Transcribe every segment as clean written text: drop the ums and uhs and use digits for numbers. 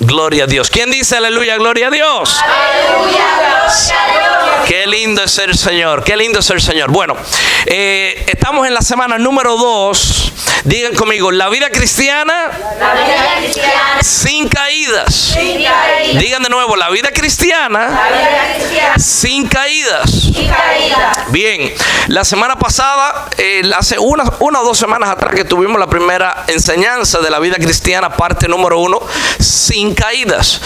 Gloria a Dios. ¿Quién dice aleluya, gloria a Dios? Aleluya, gloria a Dios. Qué lindo es el Señor, qué lindo es el Señor. Bueno, estamos en la semana número 2. Digan conmigo, la vida cristiana, sin caídas. Sin caídas. Digan de nuevo, la vida cristiana, sin caídas. Bien, la semana pasada, hace una o 2 semanas atrás que tuvimos la primera enseñanza de la vida cristiana, parte número 1, sin caídas.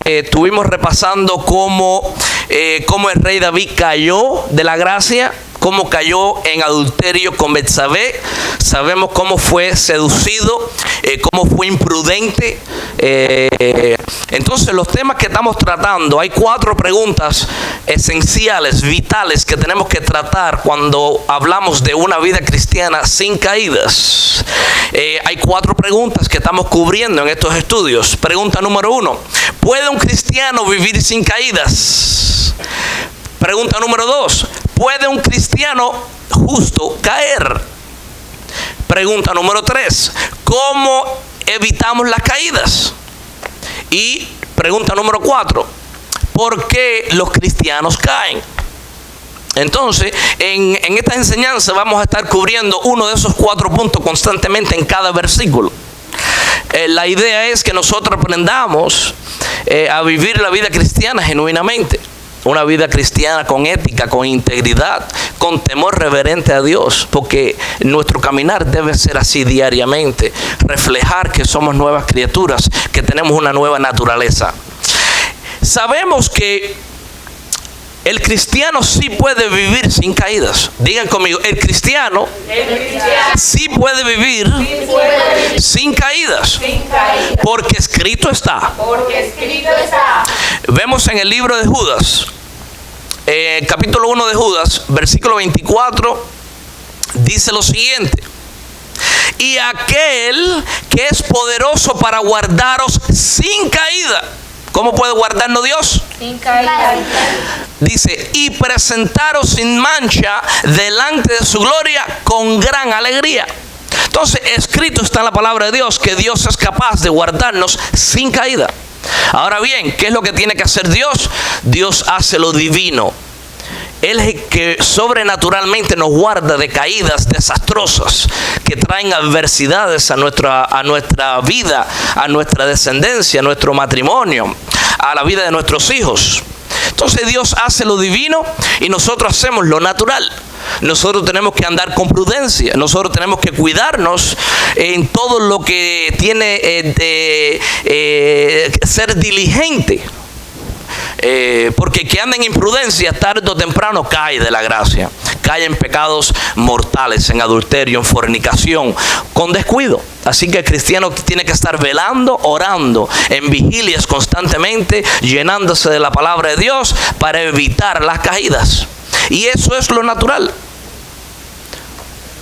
Estuvimos repasando cómo el rey David cayó de la gracia, cómo cayó en adulterio con Betsabé. Sabemos cómo fue seducido, cómo fue imprudente. Entonces, los temas que estamos tratando, hay 4 preguntas esenciales, vitales, que tenemos que tratar cuando hablamos de una vida cristiana sin caídas. Hay 4 preguntas que estamos cubriendo en estos estudios. Pregunta número 1: ¿puede un cristiano vivir sin caídas? Pregunta número 2: ¿puede un cristiano justo caer? Pregunta número 3: ¿cómo evitamos las caídas? Y pregunta número 4: ¿por qué los cristianos caen? Entonces, en esta enseñanza vamos a estar cubriendo uno de esos 4 puntos constantemente en cada versículo. La idea es que nosotros aprendamos a vivir la vida cristiana genuinamente. Una vida cristiana con ética, con integridad, con temor reverente a Dios, porque nuestro caminar debe ser así diariamente, reflejar que somos nuevas criaturas, que tenemos una nueva naturaleza. Sabemos que el cristiano sí puede vivir sin caídas. Digan conmigo, el cristiano sí puede vivir sin caídas, porque escrito está. Vemos en el libro de Judas, capítulo 1 de Judas, versículo 24, dice lo siguiente: y aquel que es poderoso para guardaros sin caída. ¿Cómo puede guardarnos Dios? Sin caída. Dice, y presentaros sin mancha delante de su gloria con gran alegría. Entonces, escrito está en la palabra de Dios que Dios es capaz de guardarnos sin caída. Ahora bien, ¿qué es lo que tiene que hacer Dios? Dios hace lo divino. Él es el que sobrenaturalmente nos guarda de caídas desastrosas que traen adversidades a nuestra vida, a nuestra descendencia, a nuestro matrimonio, a la vida de nuestros hijos. Entonces Dios hace lo divino y nosotros hacemos lo natural. Nosotros tenemos que andar con prudencia. Nosotros tenemos que cuidarnos en todo lo que tiene ser diligente. Porque que anda en imprudencia tarde o temprano cae de la gracia, cae en pecados mortales, en adulterio, en fornicación, con descuido. Así que el cristiano tiene que estar velando, orando, en vigilias constantemente, llenándose de la palabra de Dios para evitar las caídas. Y eso es lo natural.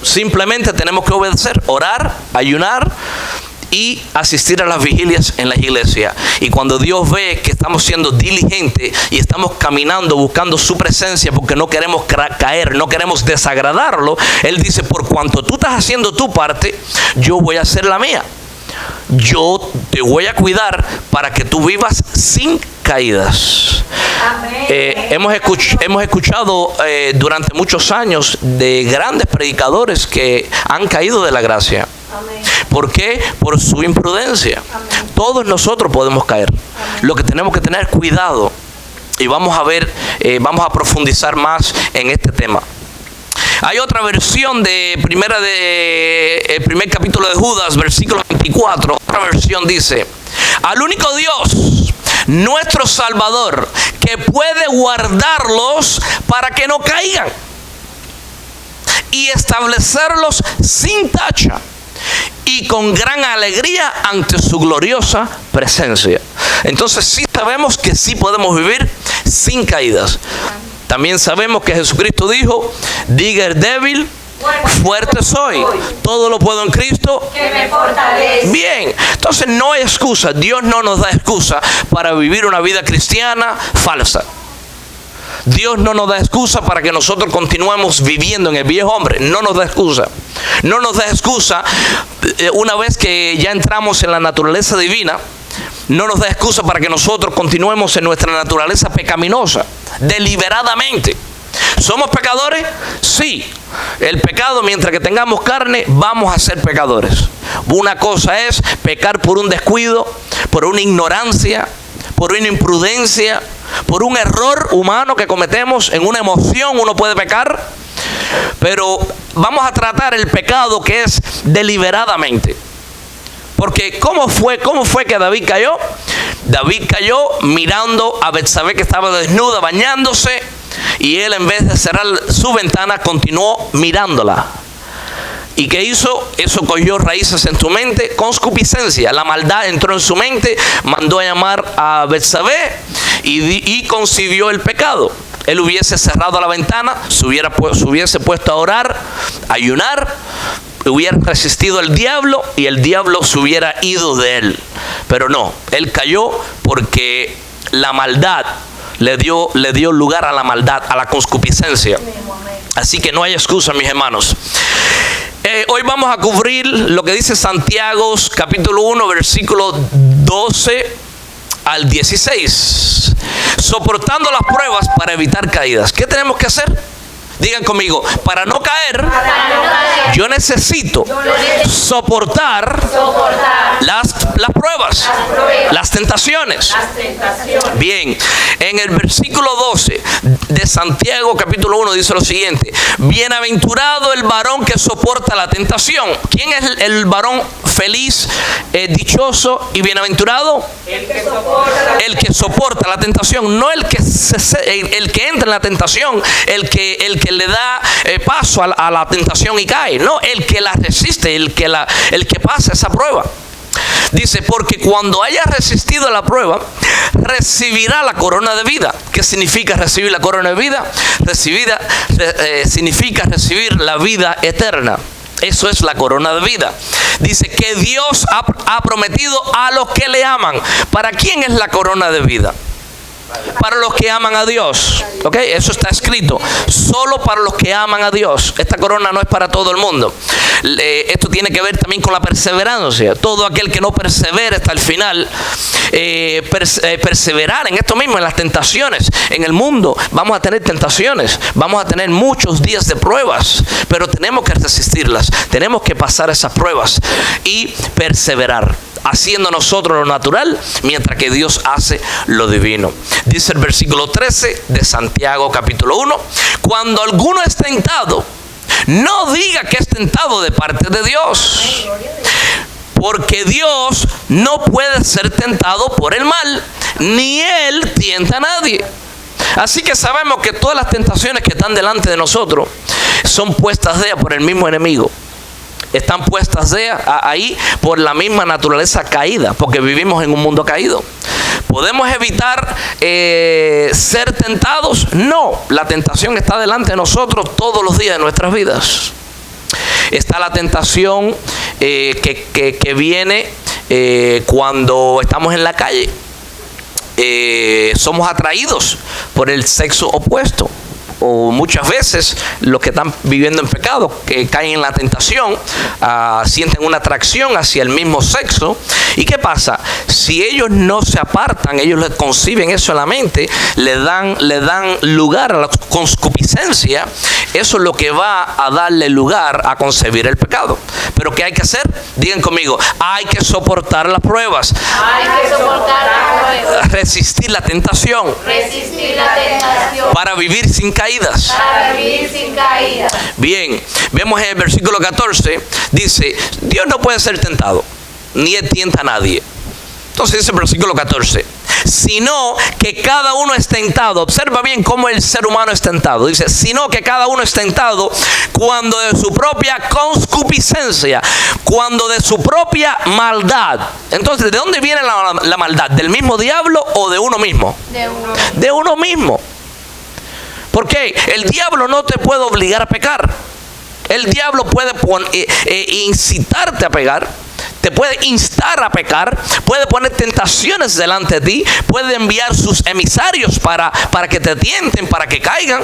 Simplemente tenemos que obedecer, orar, ayunar y asistir a las vigilias en la iglesia. Y cuando Dios ve que estamos siendo diligentes y estamos caminando buscando su presencia porque no queremos caer, no queremos desagradarlo, Él dice: por cuanto tú estás haciendo tu parte, yo voy a hacer la mía. Yo te voy a cuidar para que tú vivas sin caídas. Hemos escuchado durante muchos años de grandes predicadores que han caído de la gracia. Amén. ¿Por qué? Por su imprudencia. Amén. Todos nosotros podemos caer. Amén. Lo que tenemos que tener cuidado, y vamos a ver, vamos a profundizar más en este tema. Hay otra versión de el primer capítulo de Judas, versículo 24. Otra versión dice: al único Dios, nuestro Salvador, que puede guardarlos para que no caigan y establecerlos sin tacha y con gran alegría ante su gloriosa presencia. Entonces sí sabemos que sí podemos vivir sin caídas. También sabemos que Jesucristo dijo: diga el débil, fuerte soy. Todo lo puedo en Cristo que me fortalece. Bien, entonces no hay excusa. Dios no nos da excusa para vivir una vida cristiana falsa. Dios no nos da excusa para que nosotros continuemos viviendo en el viejo hombre. No nos da excusa. No nos da excusa una vez que ya entramos en la naturaleza divina. no nos da excusa para que nosotros continuemos en nuestra naturaleza pecaminosa, deliberadamente. ¿Somos pecadores? Sí. El pecado, mientras que tengamos carne, vamos a ser pecadores. Una cosa es pecar por un descuido, por una ignorancia, por una imprudencia, por un error humano que cometemos. En una emoción uno puede pecar. Pero vamos a tratar el pecado que es deliberadamente. Porque ¿cómo fue que David cayó? David cayó mirando a Betsabé, que estaba desnuda bañándose, y él, en vez de cerrar su ventana, continuó mirándola. ¿Y qué hizo? Eso cogió raíces en su mente, concupiscencia. La maldad entró en su mente, mandó a llamar a Betsabé y concibió el pecado. Él hubiese cerrado la ventana, se hubiese puesto a orar, a ayunar, hubiera resistido al diablo y el diablo se hubiera ido de él. Pero no, él cayó porque la maldad le dio lugar a la maldad, a la concupiscencia. Así que no hay excusa, mis hermanos. Hoy vamos a cubrir lo que dice Santiago capítulo 1, versículo 12 al 16. Soportando las pruebas para evitar caídas. ¿Qué tenemos que hacer? Digan conmigo, para no caer, yo necesito soportar las pruebas, las tentaciones. Bien, en el versículo 12 de Santiago capítulo 1 dice lo siguiente: bienaventurado el varón que soporta la tentación. ¿Quién es el varón feliz, dichoso y bienaventurado? El que soporta la tentación, no el que entra en la tentación, el que le da paso a la tentación y cae. No, el que la resiste, el que pasa esa prueba. Dice, porque cuando haya resistido la prueba, recibirá la corona de vida. ¿Qué significa recibir la corona de vida? Significa recibir la vida eterna. Eso es la corona de vida. Dice que Dios ha prometido a los que le aman. ¿Para quién es la corona de vida? Para los que aman a Dios. ¿Ok? Eso está escrito. Solo para los que aman a Dios. Esta corona no es para todo el mundo. Esto tiene que ver también con la perseverancia. Todo aquel que no persevera hasta el final, perseverar en esto mismo, en las tentaciones. En el mundo vamos a tener tentaciones, vamos a tener muchos días de pruebas, pero tenemos que resistirlas, tenemos que pasar esas pruebas y perseverar, haciendo nosotros lo natural mientras que Dios hace lo divino. Dice el versículo 13 de Santiago capítulo 1: cuando alguno es tentado, no diga que es tentado de parte de Dios, porque Dios no puede ser tentado por el mal, ni Él tienta a nadie. Así que sabemos que todas las tentaciones que están delante de nosotros son puestas de por el mismo enemigo. Están puestas ahí por la misma naturaleza caída, porque vivimos en un mundo caído. ¿Podemos evitar ser tentados? No, la tentación está delante de nosotros todos los días de nuestras vidas. Está la tentación que viene cuando estamos en la calle. Somos atraídos por el sexo opuesto. O muchas veces los que están viviendo en pecado, que caen en la tentación, sienten una atracción hacia el mismo sexo. ¿Y qué pasa? Si ellos no se apartan, ellos les conciben eso en la mente, le dan lugar a la concupiscencia. Eso es lo que va a darle lugar a concebir el pecado. Pero ¿qué hay que hacer? Digan conmigo, hay que soportar las pruebas. Hay que soportar las pruebas. Resistir la tentación. Resistir la tentación. Para vivir sin caídas. Para vivir sin caídas. Bien, vemos en el versículo 14, dice, Dios no puede ser tentado, ni Él tienta a nadie. Entonces dice el versículo 14, sino que cada uno es tentado. Observa bien cómo el ser humano es tentado. Dice, sino que cada uno es tentado cuando de su propia concupiscencia, cuando de su propia maldad. Entonces, ¿de dónde viene la maldad? ¿Del mismo diablo o de uno mismo? De uno mismo. ¿Por qué? El diablo no te puede obligar a pecar. El diablo puede incitarte a pecar, te puede instar a pecar, puede poner tentaciones delante de ti, puede enviar sus emisarios para que te tienten, para que caigan.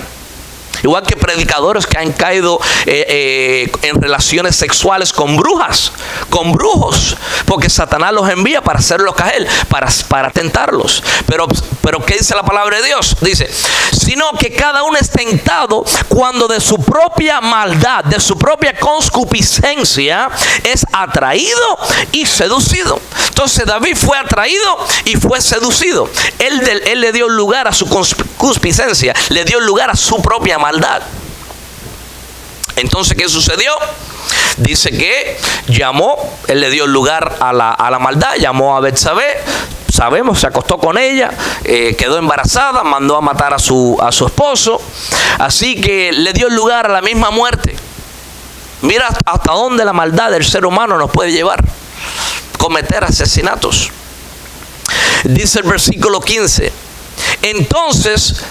Igual que predicadores que han caído en relaciones sexuales con brujas, con brujos, porque Satanás los envía para hacerlos caer, para tentarlos. Pero ¿qué dice la palabra de Dios? Dice, sino que cada uno es tentado cuando de su propia maldad, de su propia concupiscencia, es atraído y seducido. Entonces David fue atraído y fue seducido. Él le dio lugar a su concupiscencia, le dio lugar a su propia maldad. Entonces, ¿qué sucedió? Dice que él le dio lugar a la maldad, llamó a Betsabé. Sabemos, se acostó con ella, quedó embarazada, mandó a matar a su esposo. Así que le dio lugar a la misma muerte. Mira hasta dónde la maldad del ser humano nos puede llevar. Cometer asesinatos. Dice el versículo 15. Entonces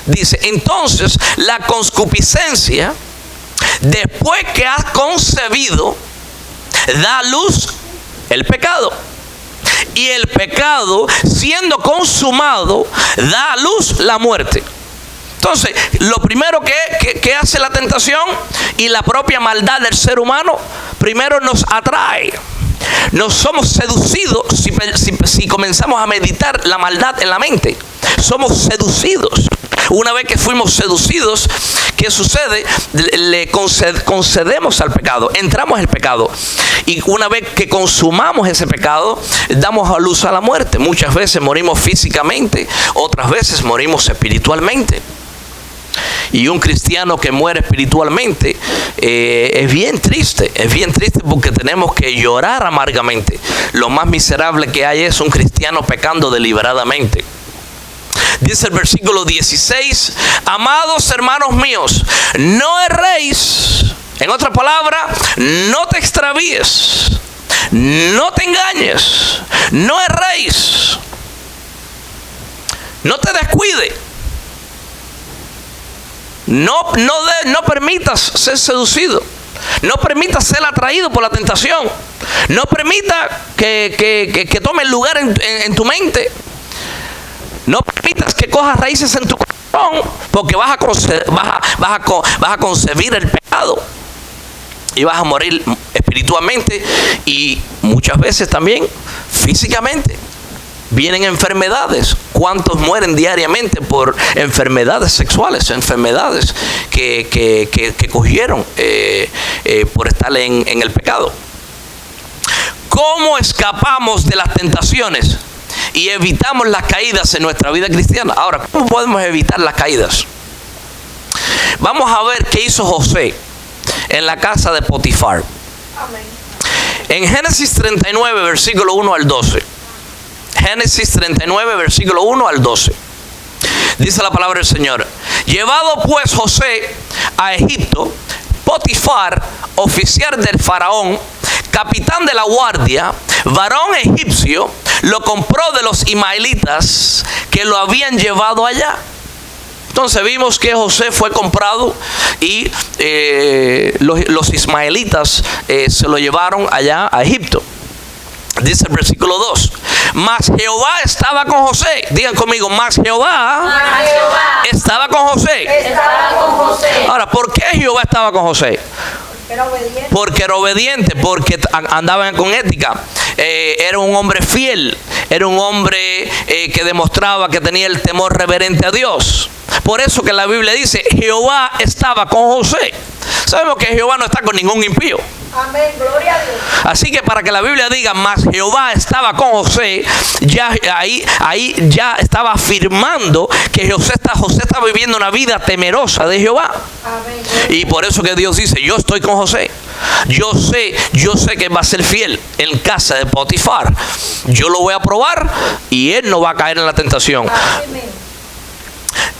la concupiscencia, después que has concebido, da a luz el pecado. Y el pecado, siendo consumado, da a luz la muerte. Entonces, lo primero que hace la tentación y la propia maldad del ser humano, primero nos atrae. Nos somos seducidos si comenzamos a meditar la maldad en la mente. Somos seducidos. Una vez que fuimos seducidos, ¿qué sucede? Le concedemos al pecado, entramos en el pecado. Y una vez que consumamos ese pecado, damos a luz a la muerte. Muchas veces morimos físicamente, otras veces morimos espiritualmente. Y un cristiano que muere espiritualmente es bien triste porque tenemos que llorar amargamente. Lo más miserable que hay es un cristiano pecando deliberadamente. Dice el versículo 16, amados hermanos míos, no erréis. En otra palabra, no te extravíes, no te engañes, no erréis, no te descuide. No permitas ser seducido. No permitas ser atraído por la tentación. No permita que tome lugar en tu mente. No permitas que cojas raíces en tu corazón, porque vas a concebir el pecado y vas a morir espiritualmente y muchas veces también físicamente. Vienen enfermedades. ¿Cuántos mueren diariamente por enfermedades sexuales? Enfermedades que cogieron por estar en el pecado. ¿Cómo escapamos de las tentaciones y evitamos las caídas en nuestra vida cristiana? Ahora, ¿cómo podemos evitar las caídas? Vamos a ver qué hizo José en la casa de Potifar. Amén. En Génesis 39, versículo 1 al 12. Génesis 39, versículo 1 al 12. Dice la palabra del Señor. Llevado pues José a Egipto, Potifar, oficial del faraón, capitán de la guardia, varón egipcio, lo compró de los ismaelitas que lo habían llevado allá. Entonces vimos que José fue comprado y los ismaelitas se lo llevaron allá a Egipto. Dice el versículo 2. Mas Jehová estaba con José. Digan conmigo, mas Jehová estaba con José. Ahora, ¿por qué Jehová estaba con José? Porque era obediente, porque andaba con ética. Era un hombre fiel, era un hombre que demostraba que tenía el temor reverente a Dios. Por eso que la Biblia dice, Jehová estaba con José. Sabemos que Jehová no está con ningún impío. Amén, gloria a Dios. Así que para que la Biblia diga, mas Jehová estaba con José, ya ahí ya estaba afirmando que José estaba viviendo una vida temerosa de Jehová. Amén. Y por eso que Dios dice, yo estoy con José. Yo sé que va a ser fiel en casa de Potifar. Yo lo voy a probar y él no va a caer en la tentación. Amén.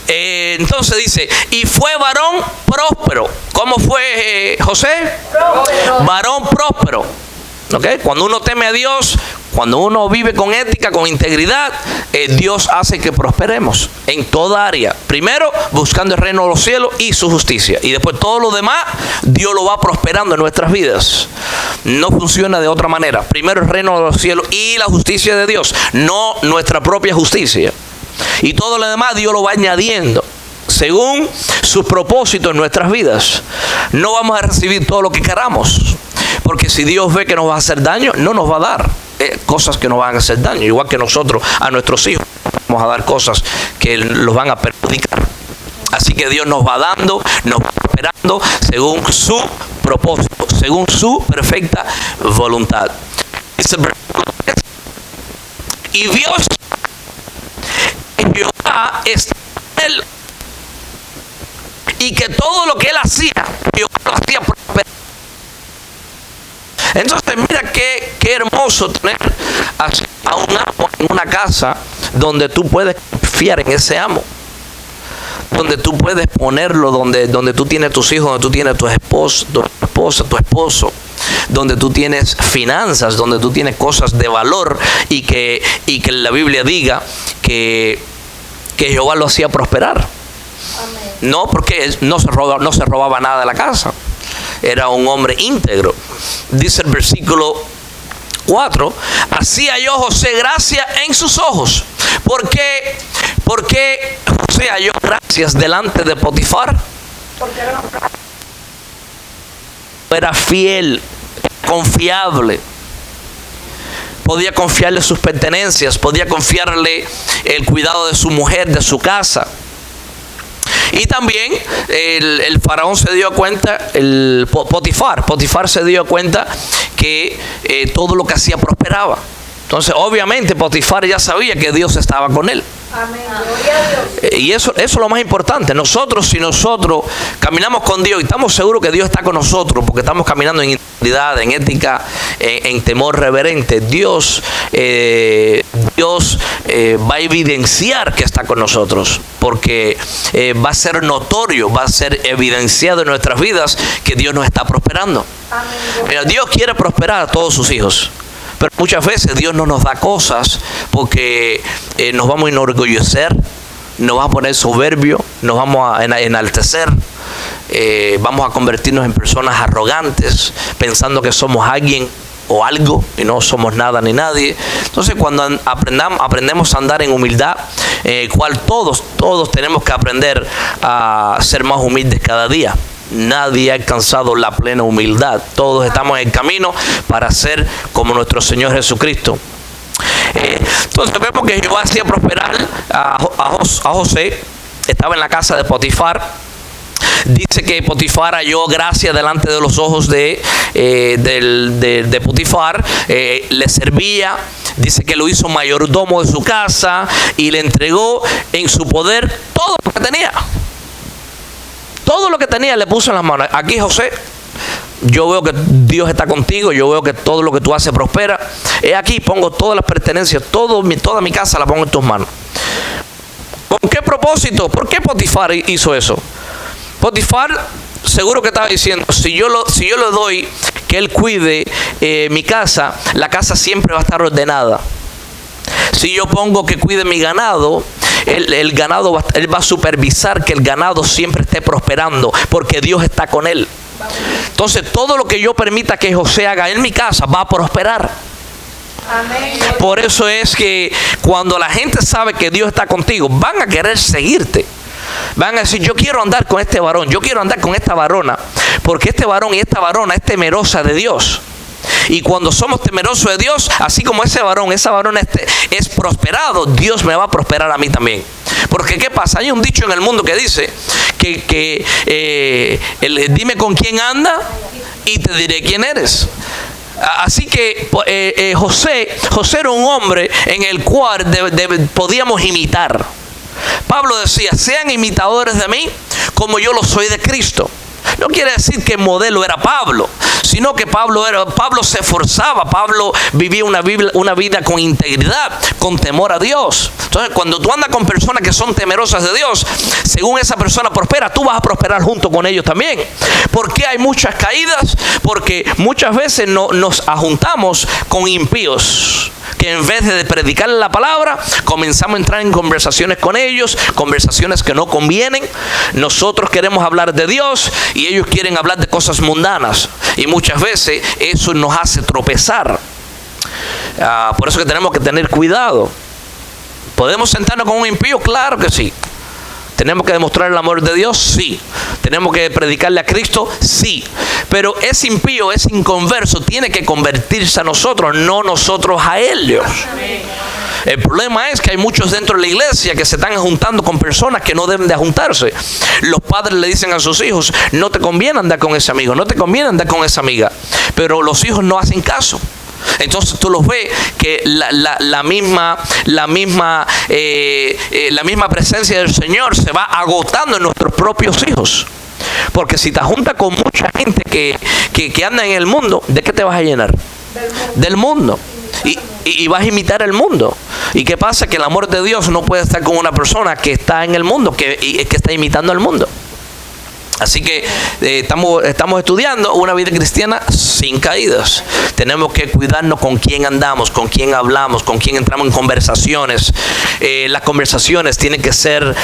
Entonces dice, y fue varón próspero. ¿Cómo fue José? Próspero. Varón próspero. ¿Okay? Cuando uno teme a Dios, cuando uno vive con ética, con integridad, Dios hace que prosperemos en toda área. Primero buscando el reino de los cielos y su justicia, y después todo lo demás Dios lo va prosperando en nuestras vidas. No funciona de otra manera. Primero el reino de los cielos y la justicia de Dios, no nuestra propia justicia. Y todo lo demás Dios lo va añadiendo según sus propósitos en nuestras vidas. No vamos a recibir todo lo que queramos, porque si Dios ve que nos va a hacer daño, no nos va a dar cosas que nos van a hacer daño, igual que nosotros a nuestros hijos vamos a dar cosas que los van a perjudicar. Así que Dios nos va dando, nos va esperando según su propósito, según su perfecta voluntad. Y Dios, Jehová está en él, y que todo lo que él hacía, Jehová lo hacía prosperar. Entonces mira qué hermoso tener a un amo en una casa donde tú puedes confiar en ese amo, donde tú puedes ponerlo, donde tú tienes tus hijos, donde tú tienes tu esposa, tu esposo, donde tú tienes finanzas, donde tú tienes cosas de valor, y que la Biblia diga que Jehová lo hacía prosperar. Amén. No, porque él no se robaba nada de la casa. Era un hombre íntegro. Dice el versículo 4: así halló José gracia en sus ojos. ¿Por qué José halló gracias delante de Potifar? Porque era fiel, confiable. Podía confiarle sus pertenencias, podía confiarle el cuidado de su mujer, de su casa. Y también el faraón se dio cuenta, Potifar se dio cuenta que todo lo que hacía prosperaba. Entonces, obviamente, Potifar ya sabía que Dios estaba con él. Amén. Y eso es lo más importante. Si nosotros caminamos con Dios y estamos seguros que Dios está con nosotros, porque estamos caminando en integridad, en ética, en temor reverente, Dios va a evidenciar que está con nosotros, porque va a ser notorio, va a ser evidenciado en nuestras vidas que Dios nos está prosperando. Amén. Dios quiere prosperar a todos sus hijos. Pero muchas veces Dios no nos da cosas porque nos vamos a enorgullecer, nos vamos a poner soberbio, nos vamos a enaltecer, vamos a convertirnos en personas arrogantes, pensando que somos alguien o algo y no somos nada ni nadie. Entonces, cuando aprendemos a andar en humildad, cual todos tenemos que aprender a ser más humildes cada día. Nadie ha alcanzado la plena humildad. Todos estamos en el camino para ser como nuestro Señor Jesucristo. Entonces vemos que Jehová hacía prosperar a José. Estaba en la casa de Potifar. Dice que Potifar halló gracia delante de los ojos de Potifar. Le servía. Dice que lo hizo mayordomo de su casa y le entregó en su poder todo lo que tenía. Todo lo que tenía le puso en las manos. Aquí, José, yo veo que Dios está contigo, yo veo que todo lo que tú haces prospera. Aquí pongo todas las pertenencias, toda mi casa la pongo en tus manos. ¿Con qué propósito? ¿Por qué Potifar hizo eso? Potifar seguro que estaba diciendo, si yo le doy que él cuide mi casa, la casa siempre va a estar ordenada. Si yo pongo que cuide mi ganado, el ganado él va a supervisar que el ganado siempre esté prosperando, porque Dios está con él. Entonces, todo lo que yo permita que José haga en mi casa va a prosperar. Amén. Por eso es que cuando la gente sabe que Dios está contigo, van a querer seguirte. Van a decir, yo quiero andar con este varón, yo quiero andar con esta varona, porque este varón y esta varona es temerosa de Dios. Y cuando somos temerosos de Dios, así como esa varona es prosperado, Dios me va a prosperar a mí también. Porque ¿qué pasa? Hay un dicho en el mundo que dice dime con quién anda y te diré quién eres. Así que José era un hombre en el cual podíamos imitar. Pablo decía, sean imitadores de mí como yo lo soy de Cristo. No quiere decir que el modelo era Pablo, sino que Pablo se esforzaba, Pablo vivía una vida con integridad, con temor a Dios. Entonces, cuando tú andas con personas que son temerosas de Dios, según esa persona prospera, tú vas a prosperar junto con ellos también. ¿Por qué hay muchas caídas? Porque muchas veces nos ajuntamos con impíos, que en vez de predicar la palabra, comenzamos a entrar en conversaciones con ellos, conversaciones que no convienen. Nosotros queremos hablar de Dios y ellos quieren hablar de cosas mundanas, y muchas veces eso nos hace tropezar. Por eso que tenemos que tener cuidado. ¿Podemos sentarnos con un impío? Claro que sí. ¿Tenemos que demostrar el amor de Dios? Sí. ¿Tenemos que predicarle a Cristo? Sí. Pero ese impío, ese inconverso, tiene que convertirse a nosotros, no nosotros a ellos. El problema es que hay muchos dentro de la iglesia que se están juntando con personas que no deben de juntarse. Los padres le dicen a sus hijos, no te conviene andar con ese amigo, no te conviene andar con esa amiga. Pero los hijos no hacen caso. Entonces tú los ves que la misma presencia del Señor se va agotando en nuestros propios hijos. Porque si te juntas con mucha gente que anda en el mundo, ¿de qué te vas a llenar? Del mundo. Y vas a imitar el mundo. ¿Y qué pasa? Que el amor de Dios no puede estar con una persona que está en el mundo, que está imitando al mundo. Así que estamos estudiando una vida cristiana sin caídas. Tenemos que cuidarnos con quién andamos, con quién hablamos, con quién entramos en conversaciones. Las conversaciones tienen que ser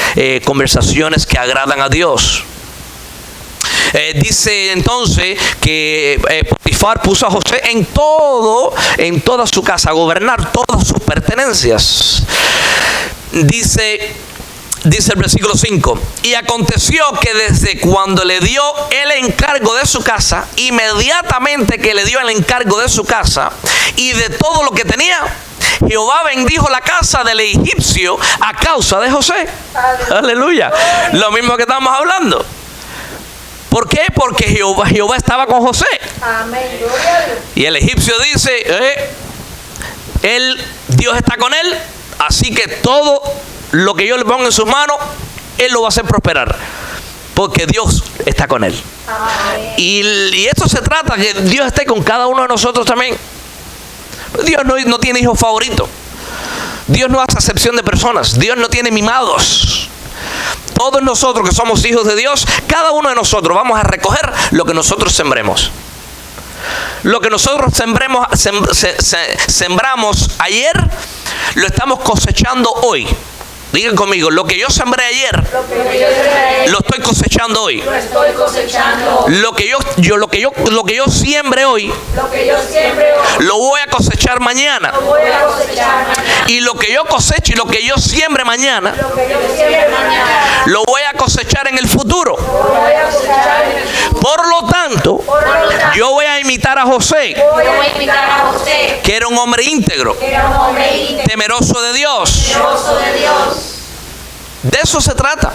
conversaciones que agradan a Dios. Dice entonces que Potifar puso a José en toda su casa, a gobernar todas sus pertenencias. Dice el versículo 5, y aconteció que desde cuando le dio el encargo de su casa, inmediatamente que le dio el encargo de su casa y de todo lo que tenía, Jehová bendijo la casa del egipcio a causa de José. Aleluya. Lo mismo que estamos hablando. ¿Por qué? Porque Jehová estaba con José. Amén. Y el egipcio dice, Dios está con él, así que todo lo que yo le ponga en sus manos, él lo va a hacer prosperar, porque Dios está con él. Amén. Y esto se trata, que Dios esté con cada uno de nosotros también. Dios no tiene hijos favoritos. Dios no hace acepción de personas. Dios no tiene mimados. Todos nosotros que somos hijos de Dios, cada uno de nosotros vamos a recoger lo que nosotros sembremos. Lo que nosotros sembramos ayer, lo estamos cosechando hoy. Digan conmigo, lo que yo sembré ayer, lo estoy cosechando hoy. Lo que yo siembre hoy, lo voy a cosechar mañana. Y lo que yo coseche y lo que yo siembre mañana, lo voy a cosechar en el futuro. Por lo tanto, yo voy a imitar a José, que era un hombre íntegro, temeroso de Dios. De eso se trata.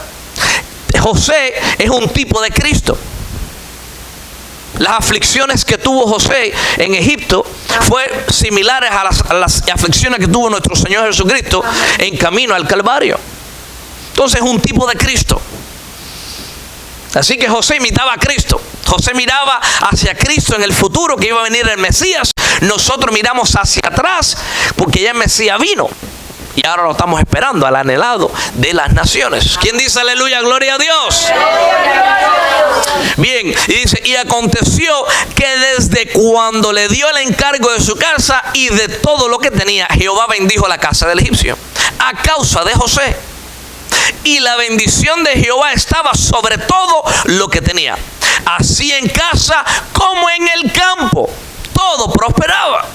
José es un tipo de Cristo. Las aflicciones que tuvo José en Egipto fue similares a las aflicciones que tuvo nuestro Señor Jesucristo en camino al Calvario. Entonces es un tipo de Cristo. Así que José imitaba a Cristo. José miraba hacia Cristo en el futuro, que iba a venir el Mesías. Nosotros miramos hacia atrás porque ya el Mesías vino. Y ahora lo estamos esperando, al anhelado de las naciones. ¿Quién dice aleluya, gloria a Dios? Bien, y dice, y aconteció que desde cuando le dio el encargo de su casa y de todo lo que tenía, Jehová bendijo la casa del egipcio a causa de José. Y la bendición de Jehová estaba sobre todo lo que tenía, así en casa como en el campo. Todo prosperaba.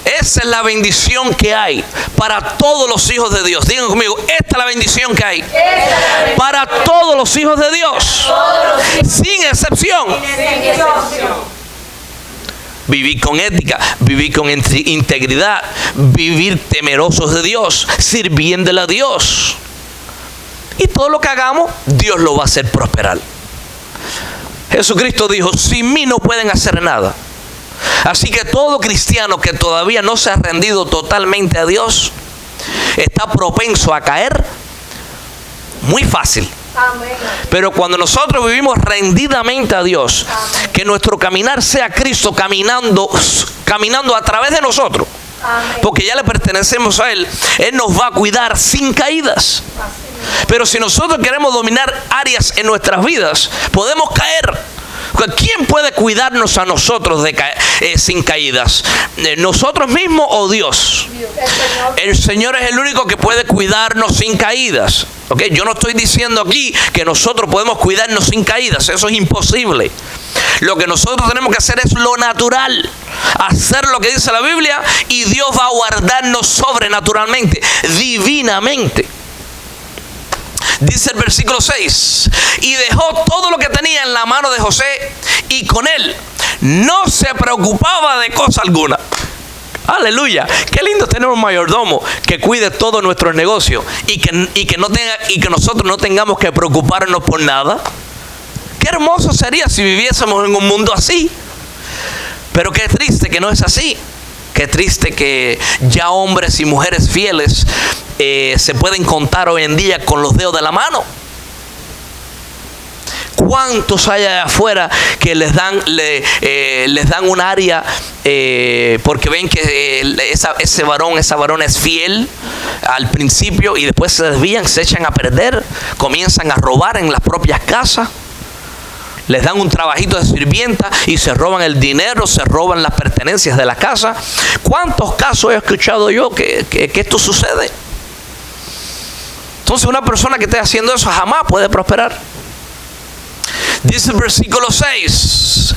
Esa es la bendición que hay para todos los hijos de Dios. Digan conmigo, esta es la bendición que hay para todos los hijos de Dios, sin excepción. Vivir con ética, vivir con integridad, vivir temerosos de Dios, sirviéndole a Dios. Y todo lo que hagamos, Dios lo va a hacer prosperar. Jesucristo dijo, sin mí no pueden hacer nada. Así que todo cristiano que todavía no se ha rendido totalmente a Dios está propenso a caer muy fácil. Amén. Pero cuando nosotros vivimos rendidamente a Dios, amén, que nuestro caminar sea Cristo caminando a través de nosotros, amén, porque ya le pertenecemos a Él, Él nos va a cuidar sin caídas. Pero si nosotros queremos dominar áreas en nuestras vidas, podemos caer. ¿Quién puede cuidarnos a nosotros sin caídas? ¿Nosotros mismos o Dios? El Señor es el único que puede cuidarnos sin caídas. ¿Okay? Yo no estoy diciendo aquí que nosotros podemos cuidarnos sin caídas. Eso es imposible. Lo que nosotros tenemos que hacer es lo natural. Hacer lo que dice la Biblia y Dios va a guardarnos sobrenaturalmente, divinamente. Dice el versículo 6, y dejó todo lo que tenía en la mano de José, y con él no se preocupaba de cosa alguna. Aleluya. Qué lindo tener un mayordomo que cuide todos nuestros negocios y que nosotros no tengamos que preocuparnos por nada. Qué hermoso sería si viviésemos en un mundo así. Pero qué triste que no es así. Qué triste que ya hombres y mujeres fieles se pueden contar hoy en día con los dedos de la mano. ¿Cuántos hay allá afuera que les dan un área porque ven que esa varón es fiel al principio y después se desvían, se echan a perder, comienzan a robar en las propias casas? Les dan un trabajito de sirvienta y se roban el dinero, se roban las pertenencias de la casa. ¿Cuántos casos he escuchado yo que esto sucede? Entonces una persona que esté haciendo eso jamás puede prosperar. Dice el versículo 6.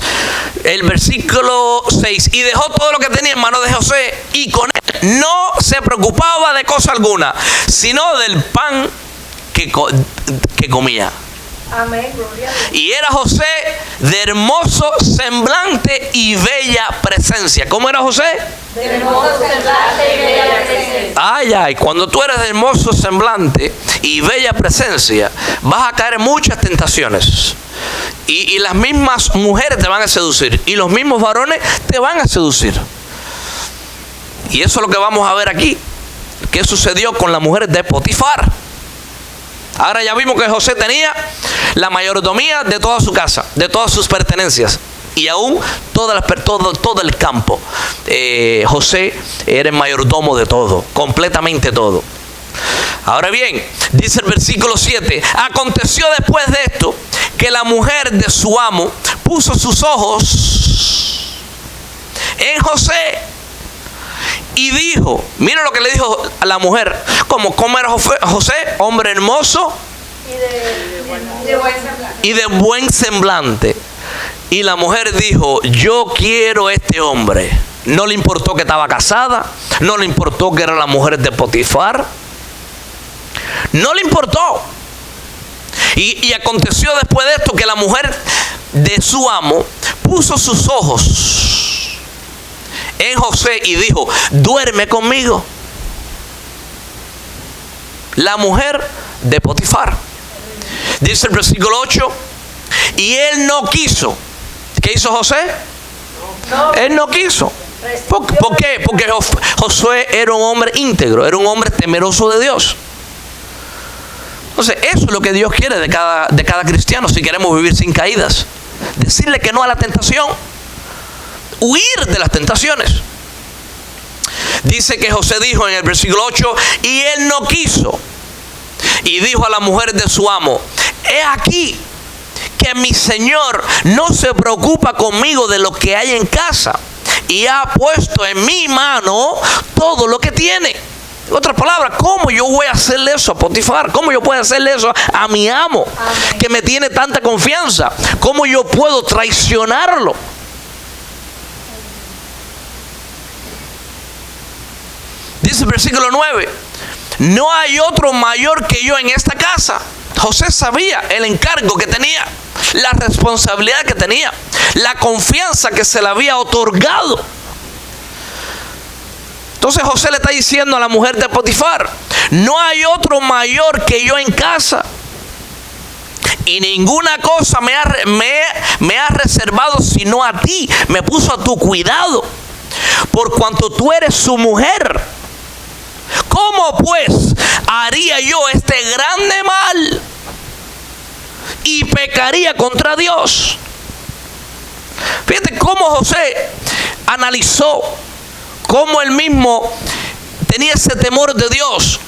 El versículo 6. Y dejó todo lo que tenía en manos de José, y con él no se preocupaba de cosa alguna, sino del pan que comía. Amén, gloria a Dios. Y era José de hermoso semblante y bella presencia. ¿Cómo era José? De hermoso semblante y bella presencia. Ay, cuando tú eres de hermoso semblante y bella presencia, vas a caer en muchas tentaciones. Y las mismas mujeres te van a seducir. Y los mismos varones te van a seducir. Y eso es lo que vamos a ver aquí. ¿Qué sucedió con las mujeres de Potifar? Ahora ya vimos que José tenía la mayordomía de toda su casa, de todas sus pertenencias. Y aún todo el campo. José era el mayordomo de todo, completamente todo. Ahora bien, dice el versículo 7. Aconteció después de esto que la mujer de su amo puso sus ojos en José y dijo, mira lo que le dijo a la mujer. ¿Cómo era José? Hombre hermoso y de buen semblante. Y la mujer dijo, yo quiero este hombre. No le importó que estaba casada, no le importó que era la mujer de Potifar, no le importó. Y aconteció después de esto que la mujer de su amo puso sus ojos en José y dijo, duerme conmigo. La mujer de Potifar. Dice el versículo 8, y él no quiso. ¿Qué hizo José? No. Él no quiso. ¿Por qué? Porque Josué era un hombre íntegro, era un hombre temeroso de Dios. Entonces eso es lo que Dios quiere de cada cristiano si queremos vivir sin caídas. Decirle que no a la tentación. Huir de las tentaciones. Dice que José dijo en el versículo 8, y él no quiso. Y dijo a la mujer de su amo, he aquí que mi señor no se preocupa conmigo de lo que hay en casa, y ha puesto en mi mano todo lo que tiene. En otras palabras, ¿cómo yo voy a hacerle eso a Potifar? ¿Cómo yo puedo hacerle eso a mi amo? Amén. Que me tiene tanta confianza? ¿Cómo yo puedo traicionarlo? Dice el versículo 9, no hay otro mayor que yo en esta casa. José sabía el encargo que tenía, la responsabilidad que tenía, la confianza que se le había otorgado. Entonces José le está diciendo a la mujer de Potifar, no hay otro mayor que yo en casa, y ninguna cosa me ha reservado sino a ti, me puso a tu cuidado, por cuanto tú eres su mujer. ¿Cómo pues haría yo este grande mal y pecaría contra Dios? Fíjate cómo José analizó, cómo él mismo tenía ese temor de Dios.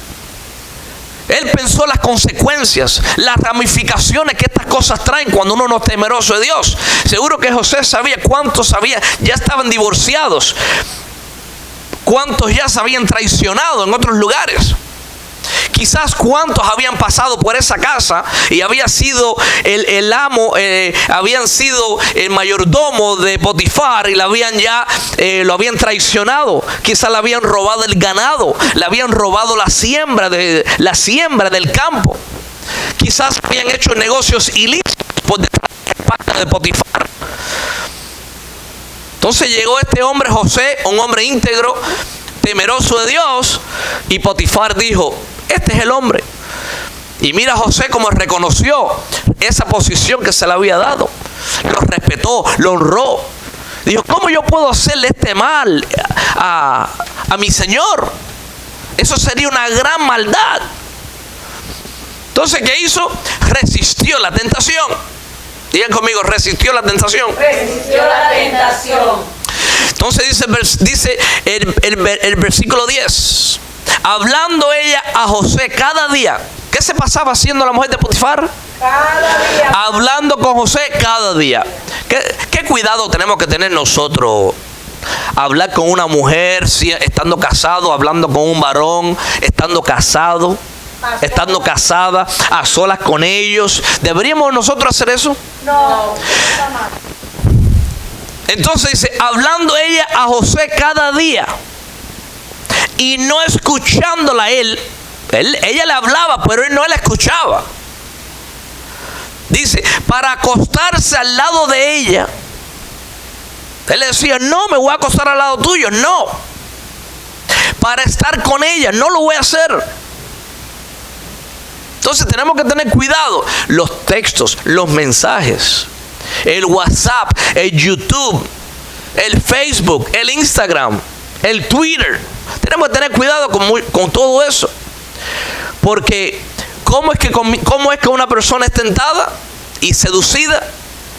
Él pensó las consecuencias, las ramificaciones que estas cosas traen cuando uno no es temeroso de Dios. Seguro que José sabía cuántos ya estaban divorciados, cuántos ya se habían traicionado en otros lugares. Quizás cuántos habían pasado por esa casa y había sido el amo, habían sido el mayordomo de Potifar y lo habían traicionado. Quizás le habían robado el ganado, le habían robado la siembra del campo. Quizás habían hecho negocios ilícitos por detrás de la espalda de Potifar. Entonces llegó este hombre José, un hombre íntegro, temeroso de Dios, y Potifar dijo: este es el hombre. Y mira José cómo reconoció esa posición que se le había dado. Lo respetó, lo honró. Dijo: ¿cómo yo puedo hacerle este mal a mi Señor? Eso sería una gran maldad. Entonces, ¿qué hizo? Resistió la tentación. Digan conmigo: resistió la tentación. Resistió la tentación. Entonces dice el versículo 10. Hablando ella a José cada día. ¿Qué se pasaba haciendo la mujer de Potifar? Cada día. Hablando con José cada día. ¿Qué cuidado tenemos que tener nosotros? Hablar con una mujer, estando casado, hablando con un varón, estando casado, estando casada, a solas con ellos. ¿Deberíamos nosotros hacer eso? No. Entonces dice: hablando ella a José cada día y no escuchándola a él. Ella le hablaba, pero él no la escuchaba. Dice: para acostarse al lado de ella. Él le decía: no, me voy a acostar al lado tuyo. No. Para estar con ella, no lo voy a hacer. Entonces tenemos que tener cuidado. Los textos, los mensajes, el WhatsApp, el YouTube, el Facebook, el Instagram, el Twitter. Tenemos que tener cuidado con todo eso. Porque ¿cómo es que una persona es tentada y seducida?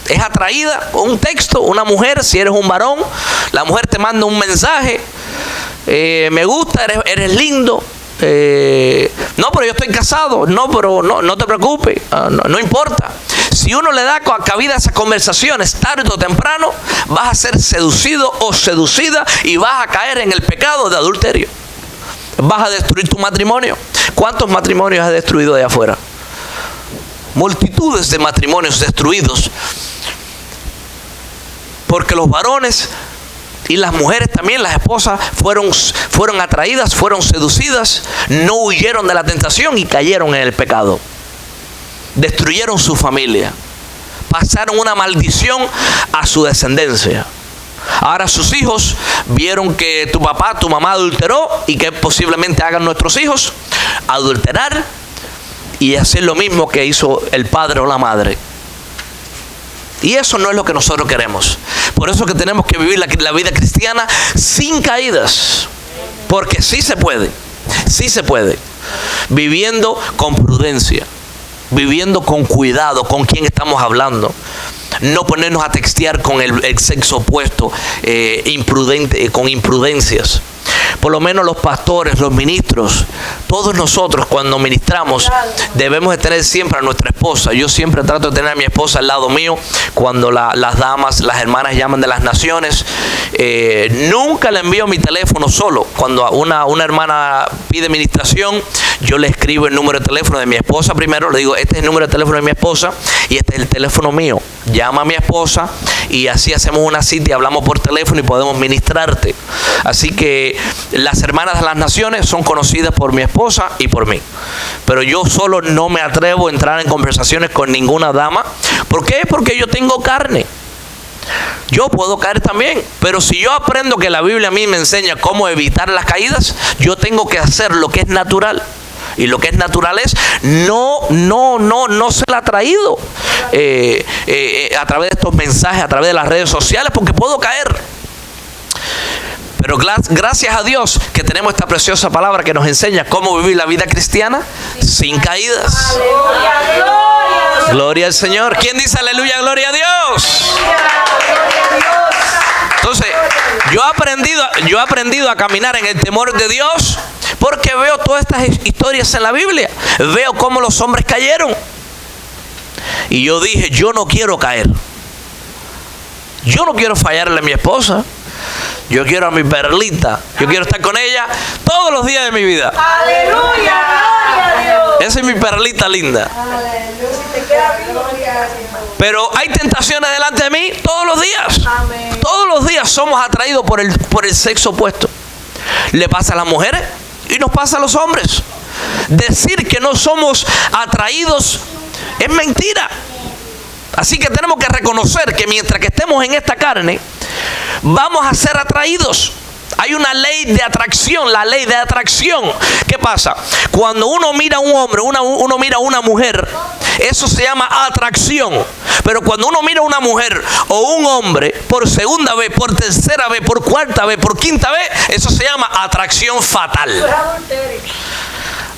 Es atraída con un texto. Una mujer, si eres un varón, la mujer te manda un mensaje: me gusta, eres lindo. No, pero yo estoy casado. No, pero no te preocupes, no importa. Si uno le da cabida a esas conversaciones, tarde o temprano vas a ser seducido o seducida y vas a caer en el pecado de adulterio. Vas a destruir tu matrimonio. ¿Cuántos matrimonios has destruido allá afuera? Multitudes de matrimonios destruidos. Porque los varones y las mujeres también, las esposas, fueron atraídas, fueron seducidas, no huyeron de la tentación y cayeron en el pecado. Destruyeron su familia. Pasaron una maldición a su descendencia. Ahora sus hijos vieron que tu papá, tu mamá adulteró, y que posiblemente hagan nuestros hijos: adulterar y hacer lo mismo que hizo el padre o la madre. Y eso no es lo que nosotros queremos. Por eso que tenemos que vivir la vida cristiana sin caídas. Porque sí se puede. Sí se puede. Viviendo con prudencia. Viviendo con cuidado con quién estamos hablando. No ponernos a textear con el sexo opuesto, con imprudencias. Por lo menos los pastores, los ministros, todos nosotros cuando ministramos debemos de tener siempre a nuestra esposa. Yo siempre trato de tener a mi esposa al lado mío cuando las damas, las hermanas llaman de las naciones. Nunca le envío mi teléfono solo. Cuando una hermana pide ministración, yo le escribo el número de teléfono de mi esposa primero. Le digo: este es el número de teléfono de mi esposa y este es el teléfono mío. Llama a mi esposa y así hacemos una cita y hablamos por teléfono y podemos ministrarte. Así que las hermanas de las naciones son conocidas por mi esposa y por mí. Pero yo solo no me atrevo a entrar en conversaciones con ninguna dama. ¿Por qué? Porque yo tengo carne. Yo puedo caer también. Pero si yo aprendo que la Biblia a mí me enseña cómo evitar las caídas, yo tengo que hacer lo que es natural. Y lo que es natural es no ser atraído a través de estos mensajes, a través de las redes sociales, porque puedo caer. Pero gracias a Dios que tenemos esta preciosa palabra que nos enseña cómo vivir la vida cristiana sin caídas. Aleluya, gloria. Gloria al Señor. ¿Quién dice aleluya, gloria a Dios? Entonces, yo he aprendido a caminar en el temor de Dios porque veo todas estas historias en la Biblia. Veo cómo los hombres cayeron. Y yo dije: yo no quiero caer. Yo no quiero fallarle a mi esposa. Yo quiero a mi perlita. Yo quiero estar con ella todos los días de mi vida. Aleluya, gloria a Dios. Esa es mi perlita linda. Aleluya, te queda gloria. Pero hay tentaciones delante de mí todos los días. Amén. Todos los días somos atraídos por el sexo opuesto. Le pasa a las mujeres y nos pasa a los hombres. Decir que no somos atraídos es mentira. Así que tenemos que reconocer que mientras que estemos en esta carne, vamos a ser atraídos. Hay una ley de atracción, la ley de atracción. ¿Qué pasa? Cuando uno mira a un hombre, uno mira a una mujer, eso se llama atracción. Pero cuando uno mira a una mujer o un hombre por segunda vez, por tercera vez, por cuarta vez, por quinta vez, eso se llama atracción fatal.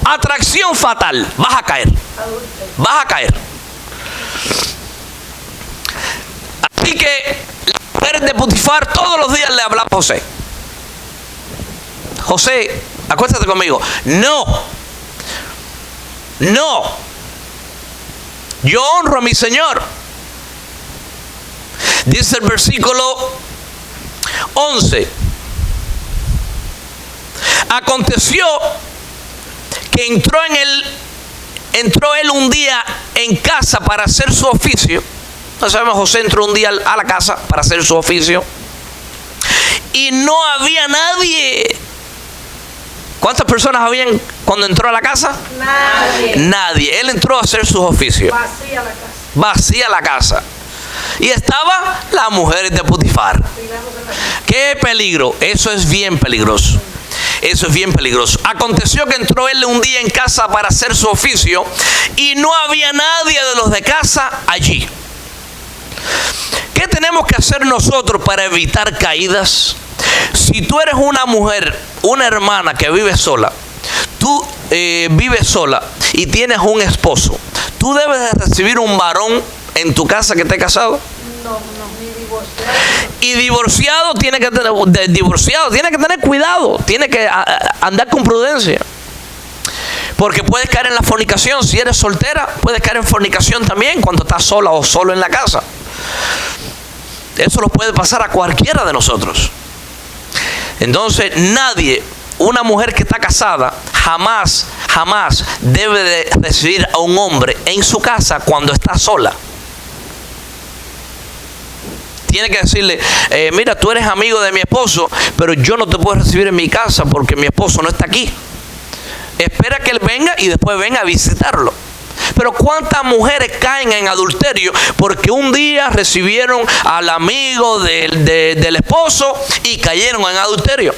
Atracción fatal. Vas a caer. Vas a caer. Así que las mujeres de Potifar todos los días le hablan a José. José, acuéstate conmigo. No. Yo honro a mi Señor. Dice el versículo 11. Aconteció que entró él un día en casa para hacer su oficio. No sabemos, José entró un día a la casa para hacer su oficio y no había nadie. ¿Cuántas personas habían cuando entró a la casa? Nadie. Él entró a hacer sus oficios. Vacía la casa. Y estaba las mujeres de Potifar. ¡Qué peligro! Eso es bien peligroso. Eso es bien peligroso. Aconteció que entró él un día en casa para hacer su oficio y no había nadie de los de casa allí. ¿Qué tenemos que hacer nosotros para evitar caídas? Si tú eres una mujer, una hermana que vive sola, tú vives sola y tienes un esposo, ¿tú debes de recibir un varón en tu casa que esté casado? No, ni divorciado. Y divorciado tiene que tener cuidado, tiene que andar con prudencia. Porque puedes caer en la fornicación. Si eres soltera, puedes caer en fornicación también cuando estás sola o solo en la casa. Eso lo puede pasar a cualquiera de nosotros. Entonces nadie, una mujer que está casada, jamás debe de recibir a un hombre en su casa cuando está sola. Tiene que decirle, mira, tú eres amigo de mi esposo, pero yo no te puedo recibir en mi casa porque mi esposo no está aquí. Espera que él venga y después venga a visitarlo. Pero ¿cuántas mujeres caen en adulterio porque un día recibieron al amigo del esposo y cayeron en adulterio?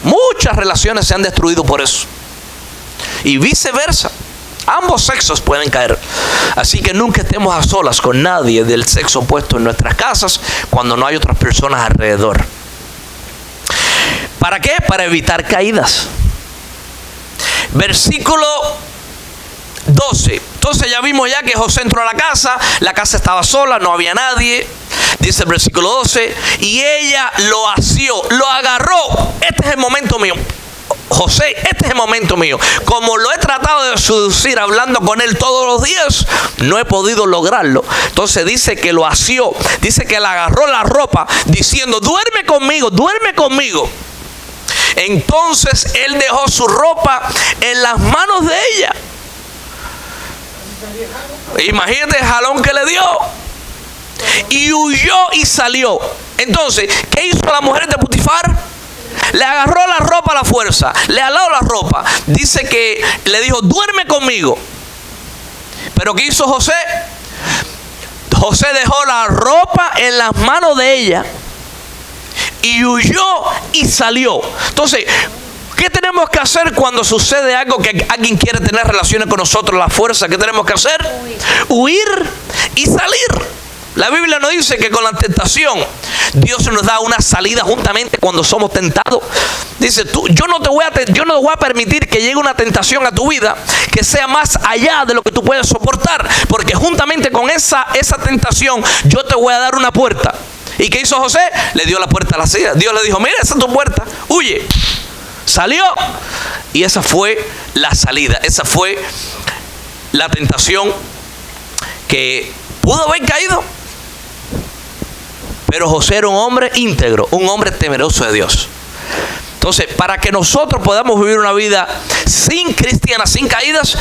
Muchas relaciones se han destruido por eso. Y viceversa. Ambos sexos pueden caer. Así que nunca estemos a solas con nadie del sexo opuesto en nuestras casas cuando no hay otras personas alrededor. ¿Para qué? Para evitar caídas. Versículo 12. Entonces ya vimos ya que José entró a la casa estaba sola, no había nadie. Dice el versículo 12, y ella lo asió, lo agarró. Este es el momento mío. José, este es el momento mío. Como lo he tratado de seducir hablando con él todos los días, no he podido lograrlo. Entonces dice que lo asió, dice que le agarró la ropa diciendo, duerme conmigo, duerme conmigo. Entonces él dejó su ropa en las manos de ella. Imagínate el jalón que le dio. Y huyó y salió. Entonces, ¿qué hizo la mujer de Potifar? Le agarró la ropa a la fuerza, le aló la ropa. Dice que le dijo, duerme conmigo. Pero ¿qué hizo José? José dejó la ropa en las manos de ella y huyó y salió. Entonces, ¿qué tenemos que hacer cuando sucede algo que alguien quiere tener relaciones con nosotros? La fuerza, ¿qué tenemos que hacer? Huir y salir. La Biblia nos dice que con la tentación Dios nos da una salida juntamente cuando somos tentados. Dice, yo no voy a permitir que llegue una tentación a tu vida que sea más allá de lo que tú puedes soportar, porque juntamente con esa tentación yo te voy a dar una puerta. ¿Y qué hizo José? Le dio la puerta a la salida. Dios le dijo, mira, esa es tu puerta, huye. Salió y esa fue la salida. Esa fue la tentación que pudo haber caído. Pero José era un hombre íntegro, un hombre temeroso de Dios. Entonces, para que nosotros podamos vivir una vida cristiana, sin caídas,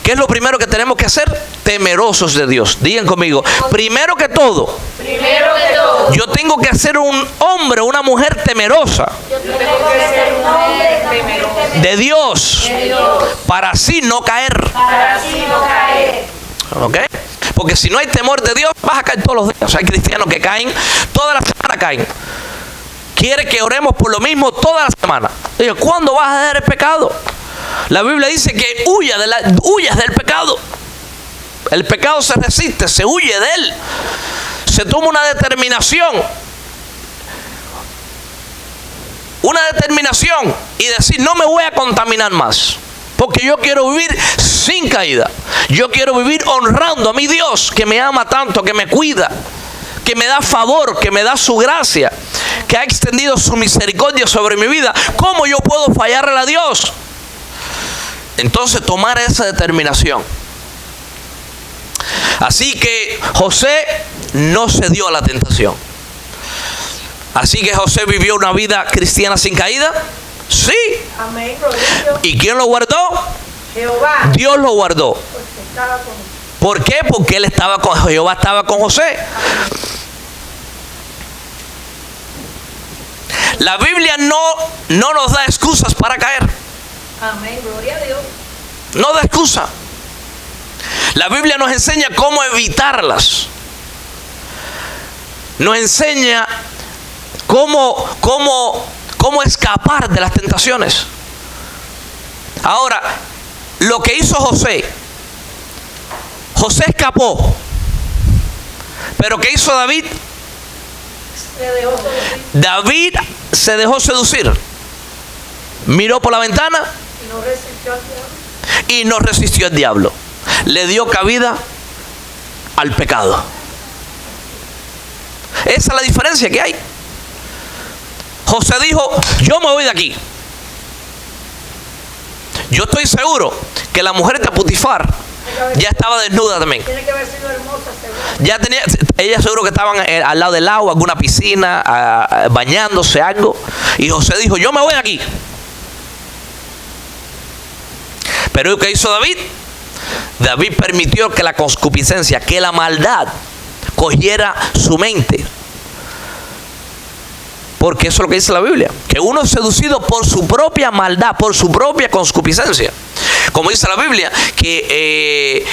¿qué es lo primero que tenemos que hacer? Temerosos de Dios. Digan conmigo, primero que todo, Primero que todo. Yo tengo que ser un hombre, una mujer temerosa Yo tengo que ser un hombre temeroso de Dios de Dios para así no caer. para así no caer. ¿Ok? Porque si no hay temor de Dios, vas a caer todos los días. Hay cristianos que caen, toda la semana caen. Quiere que oremos por lo mismo toda la semana. Digo, ¿cuándo vas a dejar el pecado? La Biblia dice que huyas del pecado. El pecado se resiste, se huye de él. Se toma una determinación. Una determinación y decir, no me voy a contaminar más. Porque yo quiero vivir sin caída. Yo quiero vivir honrando a mi Dios, que me ama tanto, que me cuida, que me da favor, que me da su gracia, que ha extendido su misericordia sobre mi vida. ¿Cómo yo puedo fallarle a Dios? Entonces tomar esa determinación. Así que José no cedió a la tentación. Así que José vivió una vida cristiana sin caída. Sí. Amén, gloria. ¿Y quién lo guardó? Jehová. Dios lo guardó. Porque estaba con ¿Por qué? Porque él estaba con Jehová, estaba con José. La Biblia no nos da excusas para caer. Amén, gloria a Dios. No da excusa. La Biblia nos enseña cómo evitarlas. Nos enseña cómo escapar de las tentaciones. Ahora, lo que hizo José escapó. Pero ¿qué hizo David? Se dejó seducir David se dejó seducir. Miró por la ventana y no resistió al diablo. y no resistió al diablo. Le dio cabida al pecado. Esa es la diferencia que hay. José dijo, yo me voy de aquí. Yo estoy seguro que la mujer de Potifar ya estaba desnuda también. Tiene que haber sido hermosa, seguro. Ya tenía, ella seguro que estaban al lado del agua, alguna piscina, bañándose, algo. Y José dijo, yo me voy de aquí. Pero ¿qué hizo David? David permitió que la concupiscencia, que la maldad cogiera su mente. Porque eso es lo que dice la Biblia, que uno es seducido por su propia maldad, por su propia concupiscencia. Como dice la Biblia, que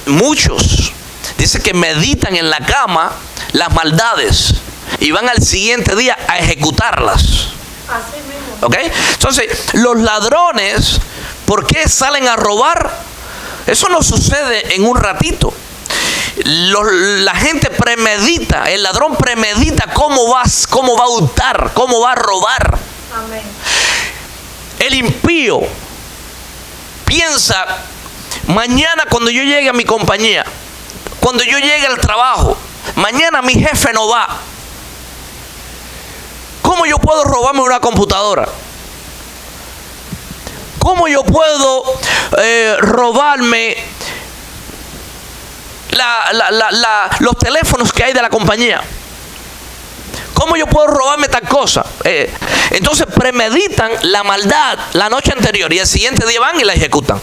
muchos, dice que meditan en la cama las maldades y van al siguiente día a ejecutarlas. Así mismo. ¿Ok? Entonces, los ladrones, ¿por qué salen a robar? Eso no sucede en un ratito. La gente premedita, el ladrón premedita cómo va a hurtar, cómo va a robar. Amén. El impío piensa, mañana cuando yo llegue a mi compañía, cuando yo llegue al trabajo, mañana mi jefe no va. ¿Cómo yo puedo robarme una computadora? ¿Cómo yo puedo robarme los teléfonos que hay de la compañía? ¿Cómo yo puedo robarme tal cosa? Entonces premeditan la maldad la noche anterior y el siguiente día van y la ejecutan.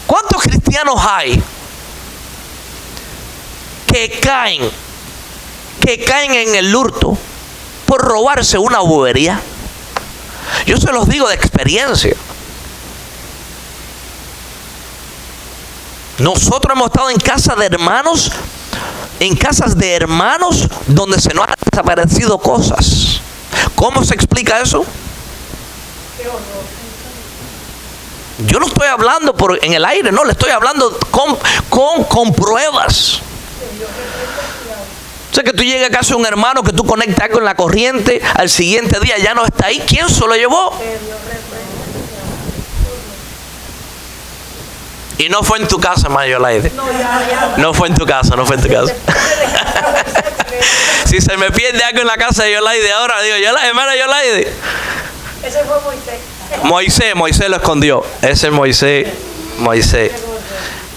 ¿Cuántos cristianos hay que caen en el hurto por robarse una bobería? Yo se los digo de experiencia. Nosotros hemos estado en casa de hermanos, en casas de hermanos donde se nos han desaparecido cosas. ¿Cómo se explica eso? Qué horror. Yo no estoy hablando en el aire, no, le estoy hablando con pruebas. O sea, que tú llegas a casa de un hermano, que tú conectas algo en la corriente, al siguiente día ya no está ahí. ¿Quién se lo llevó? Que Dios reprenda. Y no fue en tu casa, hermano Yolaide. No, ya. No fue en tu casa, no fue en tu casa. Si se me pierde algo en la casa de Yolaide, ahora digo, hermana Yolaide. Ese fue Moisés. Moisés lo escondió. Ese es Moisés.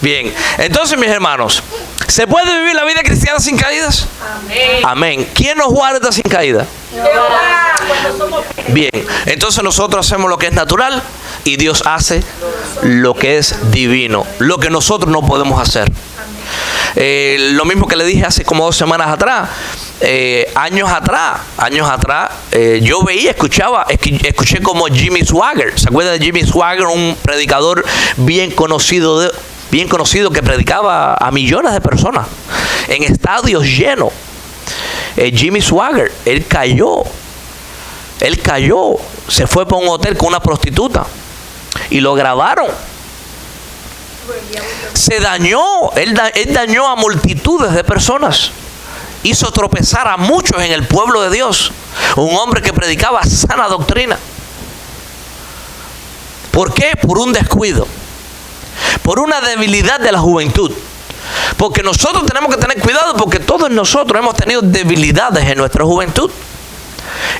Bien, entonces mis hermanos, ¿se puede vivir la vida cristiana sin caídas? Amén. Amén. ¿Quién nos guarda sin caída? Jehová, cuando somos Bien, entonces nosotros hacemos lo que es natural y Dios hace lo que es divino, lo que nosotros no podemos hacer. Lo mismo que le dije hace como 2 semanas atrás. Años atrás, yo veía, escuché como Jimmy Swaggart. ¿Se acuerda de Jimmy Swaggart? Un predicador bien conocido que predicaba a millones de personas en estadios llenos. Jimmy Swaggart, él cayó, se fue para un hotel con una prostituta y lo grabaron. Se dañó, él dañó a multitudes de personas. Hizo tropezar a muchos en el pueblo de Dios. Un hombre que predicaba sana doctrina. ¿Por qué? Por un descuido. Por una debilidad de la juventud. Porque nosotros tenemos que tener cuidado, porque todos nosotros hemos tenido debilidades en nuestra juventud.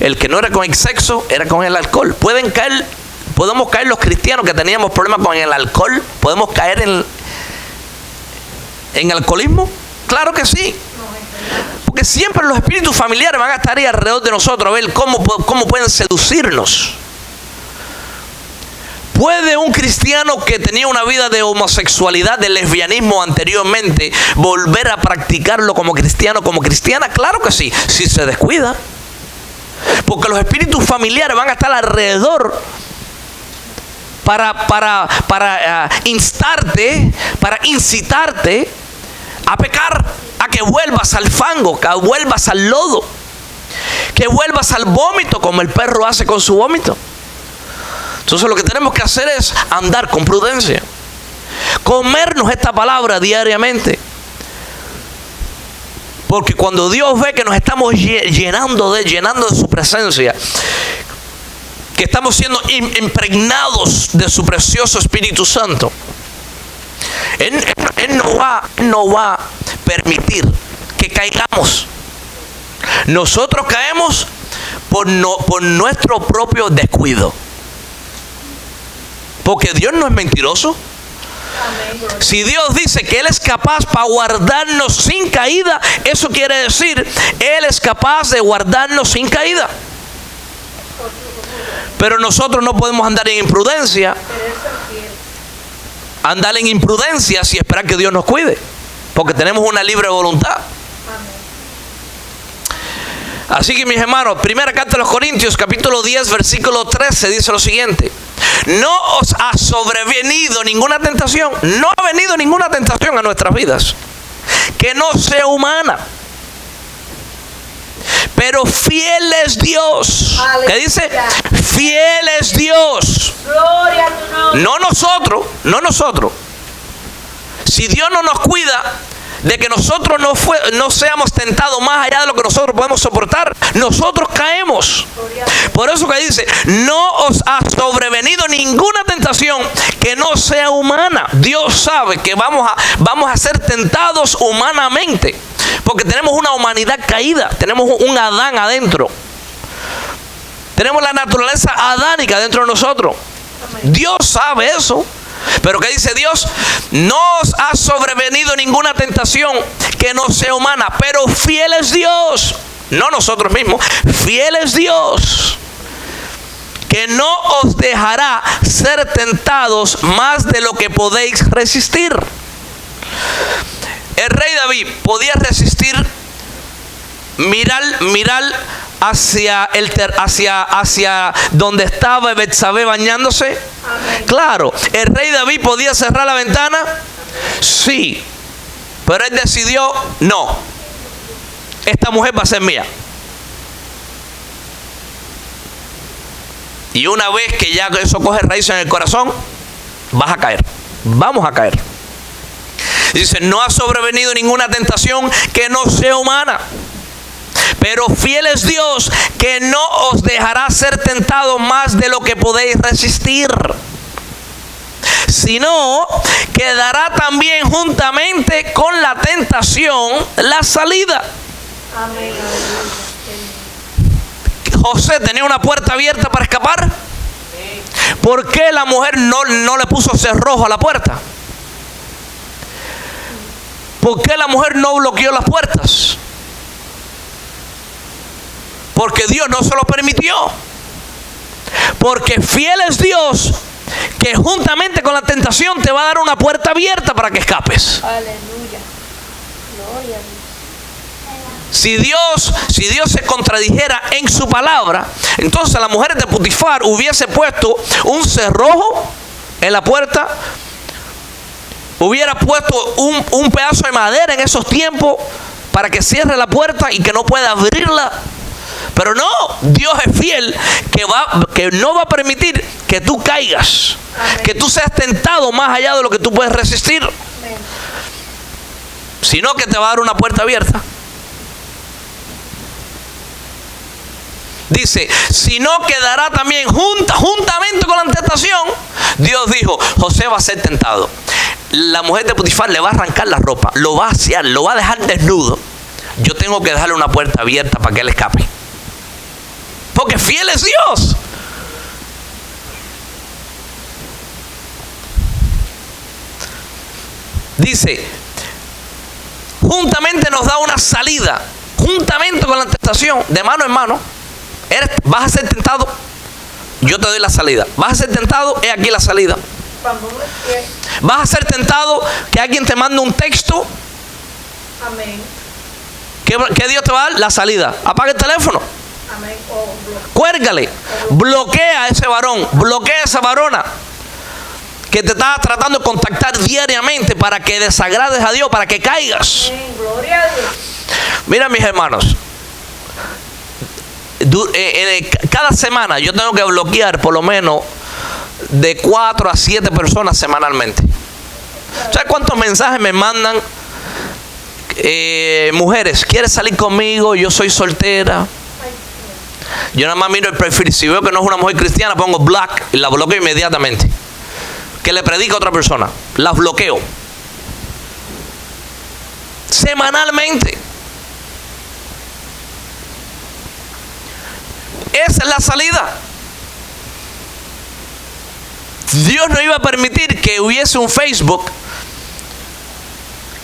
El que no era con el sexo, era con el alcohol. Podemos caer los cristianos que teníamos problemas con el alcohol. ¿Podemos caer en alcoholismo? Claro que sí. Porque siempre los espíritus familiares van a estar ahí alrededor de nosotros a ver cómo pueden seducirnos. ¿Puede un cristiano que tenía una vida de homosexualidad, de lesbianismo anteriormente, volver a practicarlo como cristiano, como cristiana? Claro que sí, si se descuida. Porque los espíritus familiares van a estar alrededor para instarte, para incitarte a pecar, a que vuelvas al fango, que vuelvas al lodo, que vuelvas al vómito, como el perro hace con su vómito. Entonces lo que tenemos que hacer es andar con prudencia, comernos esta palabra diariamente. Porque cuando Dios ve que nos estamos llenando de su presencia, que estamos siendo impregnados de su precioso Espíritu Santo, Él no va a permitir que caigamos. Nosotros caemos por nuestro propio descuido. Porque Dios no es mentiroso. Si Dios dice que Él es capaz para guardarnos sin caída, eso quiere decir, Él es capaz de guardarnos sin caída. Pero nosotros no podemos andar en imprudencia. Andar en imprudencia y esperar que Dios nos cuide. Porque tenemos una libre voluntad. Así que mis hermanos, primera carta a los Corintios, capítulo 10, versículo 13, dice lo siguiente: no os ha sobrevenido ninguna tentación, no ha venido ninguna tentación a nuestras vidas que no sea humana, pero fiel es Dios. ¿Qué dice? Fiel es Dios. Gloria a tu nombre. No nosotros. Si Dios no nos cuida de que nosotros no seamos tentados más allá de lo que nosotros podemos soportar, nosotros caemos. Por eso que dice, no os ha sobrevenido ninguna tentación que no sea humana. Dios sabe que vamos a ser tentados humanamente, porque tenemos una humanidad caída, tenemos un Adán adentro, tenemos la naturaleza adánica dentro de nosotros. Dios sabe eso. Pero ¿qué dice Dios? No os ha sobrevenido ninguna tentación que no sea humana, pero fiel es Dios, no nosotros mismos, fiel es Dios, que no os dejará ser tentados más de lo que podéis resistir. El rey David podía resistir mirar hacia donde estaba Betsabé bañándose. Amén. Claro, el rey David podía cerrar la ventana, sí, pero él decidió, no, esta mujer va a ser mía. Y una vez que ya eso coge raíz en el corazón, vas a caer, vamos a caer. Dice, no ha sobrevenido ninguna tentación que no sea humana, pero fiel es Dios, que no os dejará ser tentados más de lo que podéis resistir, sino que dará también juntamente con la tentación la salida. Amén. José tenía una puerta abierta para escapar. ¿Por qué la mujer no le puso cerrojo a la puerta? ¿Por qué la mujer no bloqueó las puertas? Porque Dios no se lo permitió. Porque fiel es Dios, que juntamente con la tentación te va a dar una puerta abierta para que escapes. Aleluya. Gloria a Dios. Si Dios se contradijera en su palabra, entonces las mujeres de Potifar hubiese puesto un cerrojo en la puerta, hubiera puesto un pedazo de madera en esos tiempos para que cierre la puerta y que no pueda abrirla. Pero no, Dios es fiel, que no va a permitir que tú caigas. Amén. Que tú seas tentado más allá de lo que tú puedes resistir. Amén. Sino que te va a dar una puerta abierta. Dice, si no quedará también juntamente con la tentación. Dios dijo, José va a ser tentado. La mujer de Potifar le va a arrancar la ropa, lo va a asear, lo va a dejar desnudo. Yo tengo que dejarle una puerta abierta para que él escape. Porque fiel es Dios. Dice, juntamente nos da una salida, juntamente con la tentación, de mano en mano. Vas a ser tentado, yo te doy la salida. Vas a ser tentado, he aquí la salida. Vas a ser tentado que alguien te mande un texto. Amén. ¿Qué Dios te va a dar? La salida. Apaga el teléfono. Amén. Cuérgale. Bloquea a ese varón. Bloquea a esa varona que te está tratando de contactar diariamente para que desagrades a Dios, para que caigas. Amén. Gloria a Dios. Mira, mis hermanos, cada semana yo tengo que bloquear por lo menos de 4 a 7 personas semanalmente. ¿Sabes cuántos mensajes me mandan? Mujeres, ¿quieres salir conmigo? Yo soy soltera. Yo nada más miro el perfil. Si veo que no es una mujer cristiana, pongo black y la bloqueo inmediatamente. Que le predica a otra persona. Las bloqueo. Semanalmente. Esa es la salida. Dios no iba a permitir que hubiese un Facebook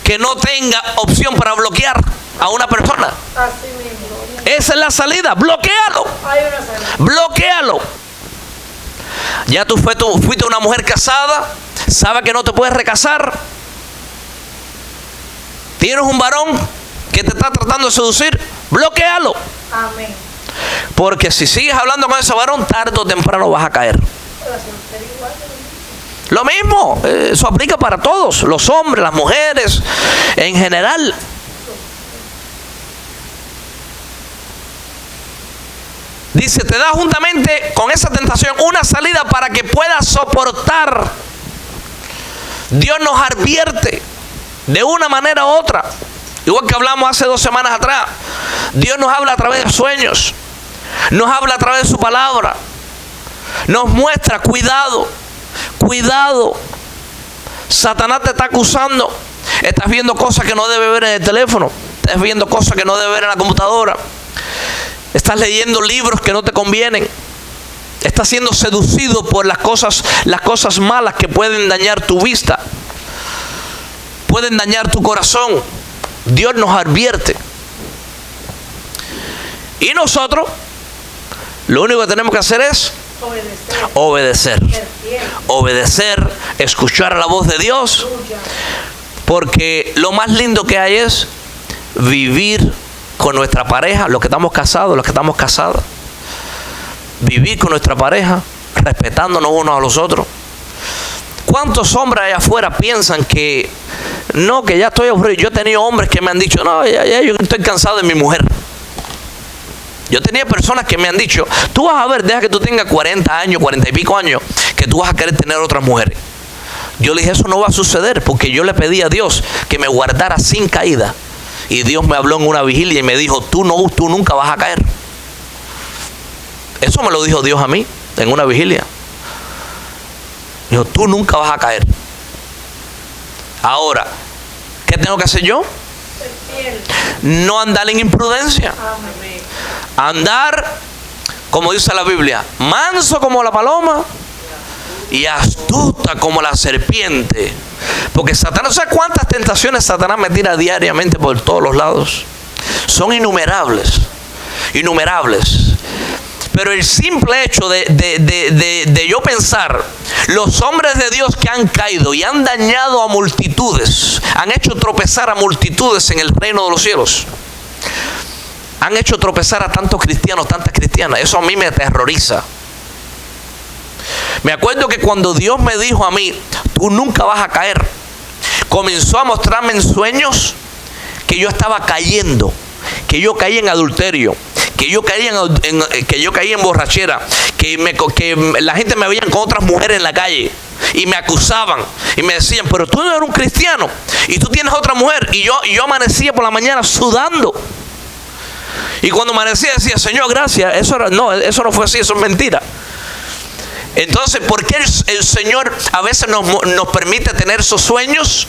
que no tenga opción para bloquear a una persona. Así mismo. Esa es la salida. Bloquéalo. Hay una salida. Bloquéalo. Ya tú fuiste una mujer casada, sabes que no te puedes recasar. Tienes un varón que te está tratando de seducir, bloquéalo. Amén. Porque si sigues hablando con ese varón, tarde o temprano vas a caer. Lo mismo, eso aplica para todos, los hombres, las mujeres, en general. Dice, te da juntamente con esa tentación una salida para que puedas soportar. Dios nos advierte de una manera u otra. Igual que hablamos hace 2 semanas atrás. Dios nos habla a través de sueños. Nos habla a través de su palabra. Nos muestra, cuidado. Cuidado. Satanás te está acusando. Estás viendo cosas que no debes ver en el teléfono. Estás viendo cosas que no debes ver en la computadora. Estás leyendo libros que no te convienen. Estás siendo seducido por las cosas malas que pueden dañar tu vista. Pueden dañar tu corazón. Dios nos advierte. Y nosotros, lo único que tenemos que hacer es obedecer, escuchar la voz de Dios. Porque lo más lindo que hay es vivir con nuestra pareja, los que estamos casados, vivir con nuestra pareja, respetándonos unos a los otros. ¿Cuántos hombres allá afuera piensan que no, que ya estoy aburrido? Yo he tenido hombres que me han dicho, no, ya yo estoy cansado de mi mujer. Yo tenía personas que me han dicho, tú vas a ver, deja que tú tengas 40 años, 40 y pico años, que tú vas a querer tener otras mujeres. Yo le dije, eso no va a suceder, porque yo le pedí a Dios que me guardara sin caída. Y Dios me habló en una vigilia y me dijo, tú nunca vas a caer. Eso me lo dijo Dios a mí en una vigilia. Dijo, tú nunca vas a caer. Ahora, ¿qué tengo que hacer yo? No andar en imprudencia. Andar, como dice la Biblia, manso como la paloma y astuta como la serpiente. Porque Satanás, ¿sabes cuántas tentaciones Satanás me tira diariamente por todos los lados? Son innumerables. Pero el simple hecho de yo pensar, los hombres de Dios que han caído y han dañado a multitudes, han hecho tropezar a multitudes en el reino de los cielos, han hecho tropezar a tantos cristianos, tantas cristianas, eso a mí me aterroriza. Me acuerdo que cuando Dios me dijo a mí, tú nunca vas a caer, comenzó a mostrarme en sueños que yo estaba cayendo, que yo caí en adulterio, que yo caí en borrachera, que la gente me veía con otras mujeres en la calle y me acusaban y me decían, pero tú no eres un cristiano y tú tienes otra mujer. Y yo amanecía por la mañana sudando. Y cuando amanecía decía, Señor, gracias. Eso no fue así, eso es mentira. Entonces, ¿por qué el Señor a veces nos permite tener esos sueños?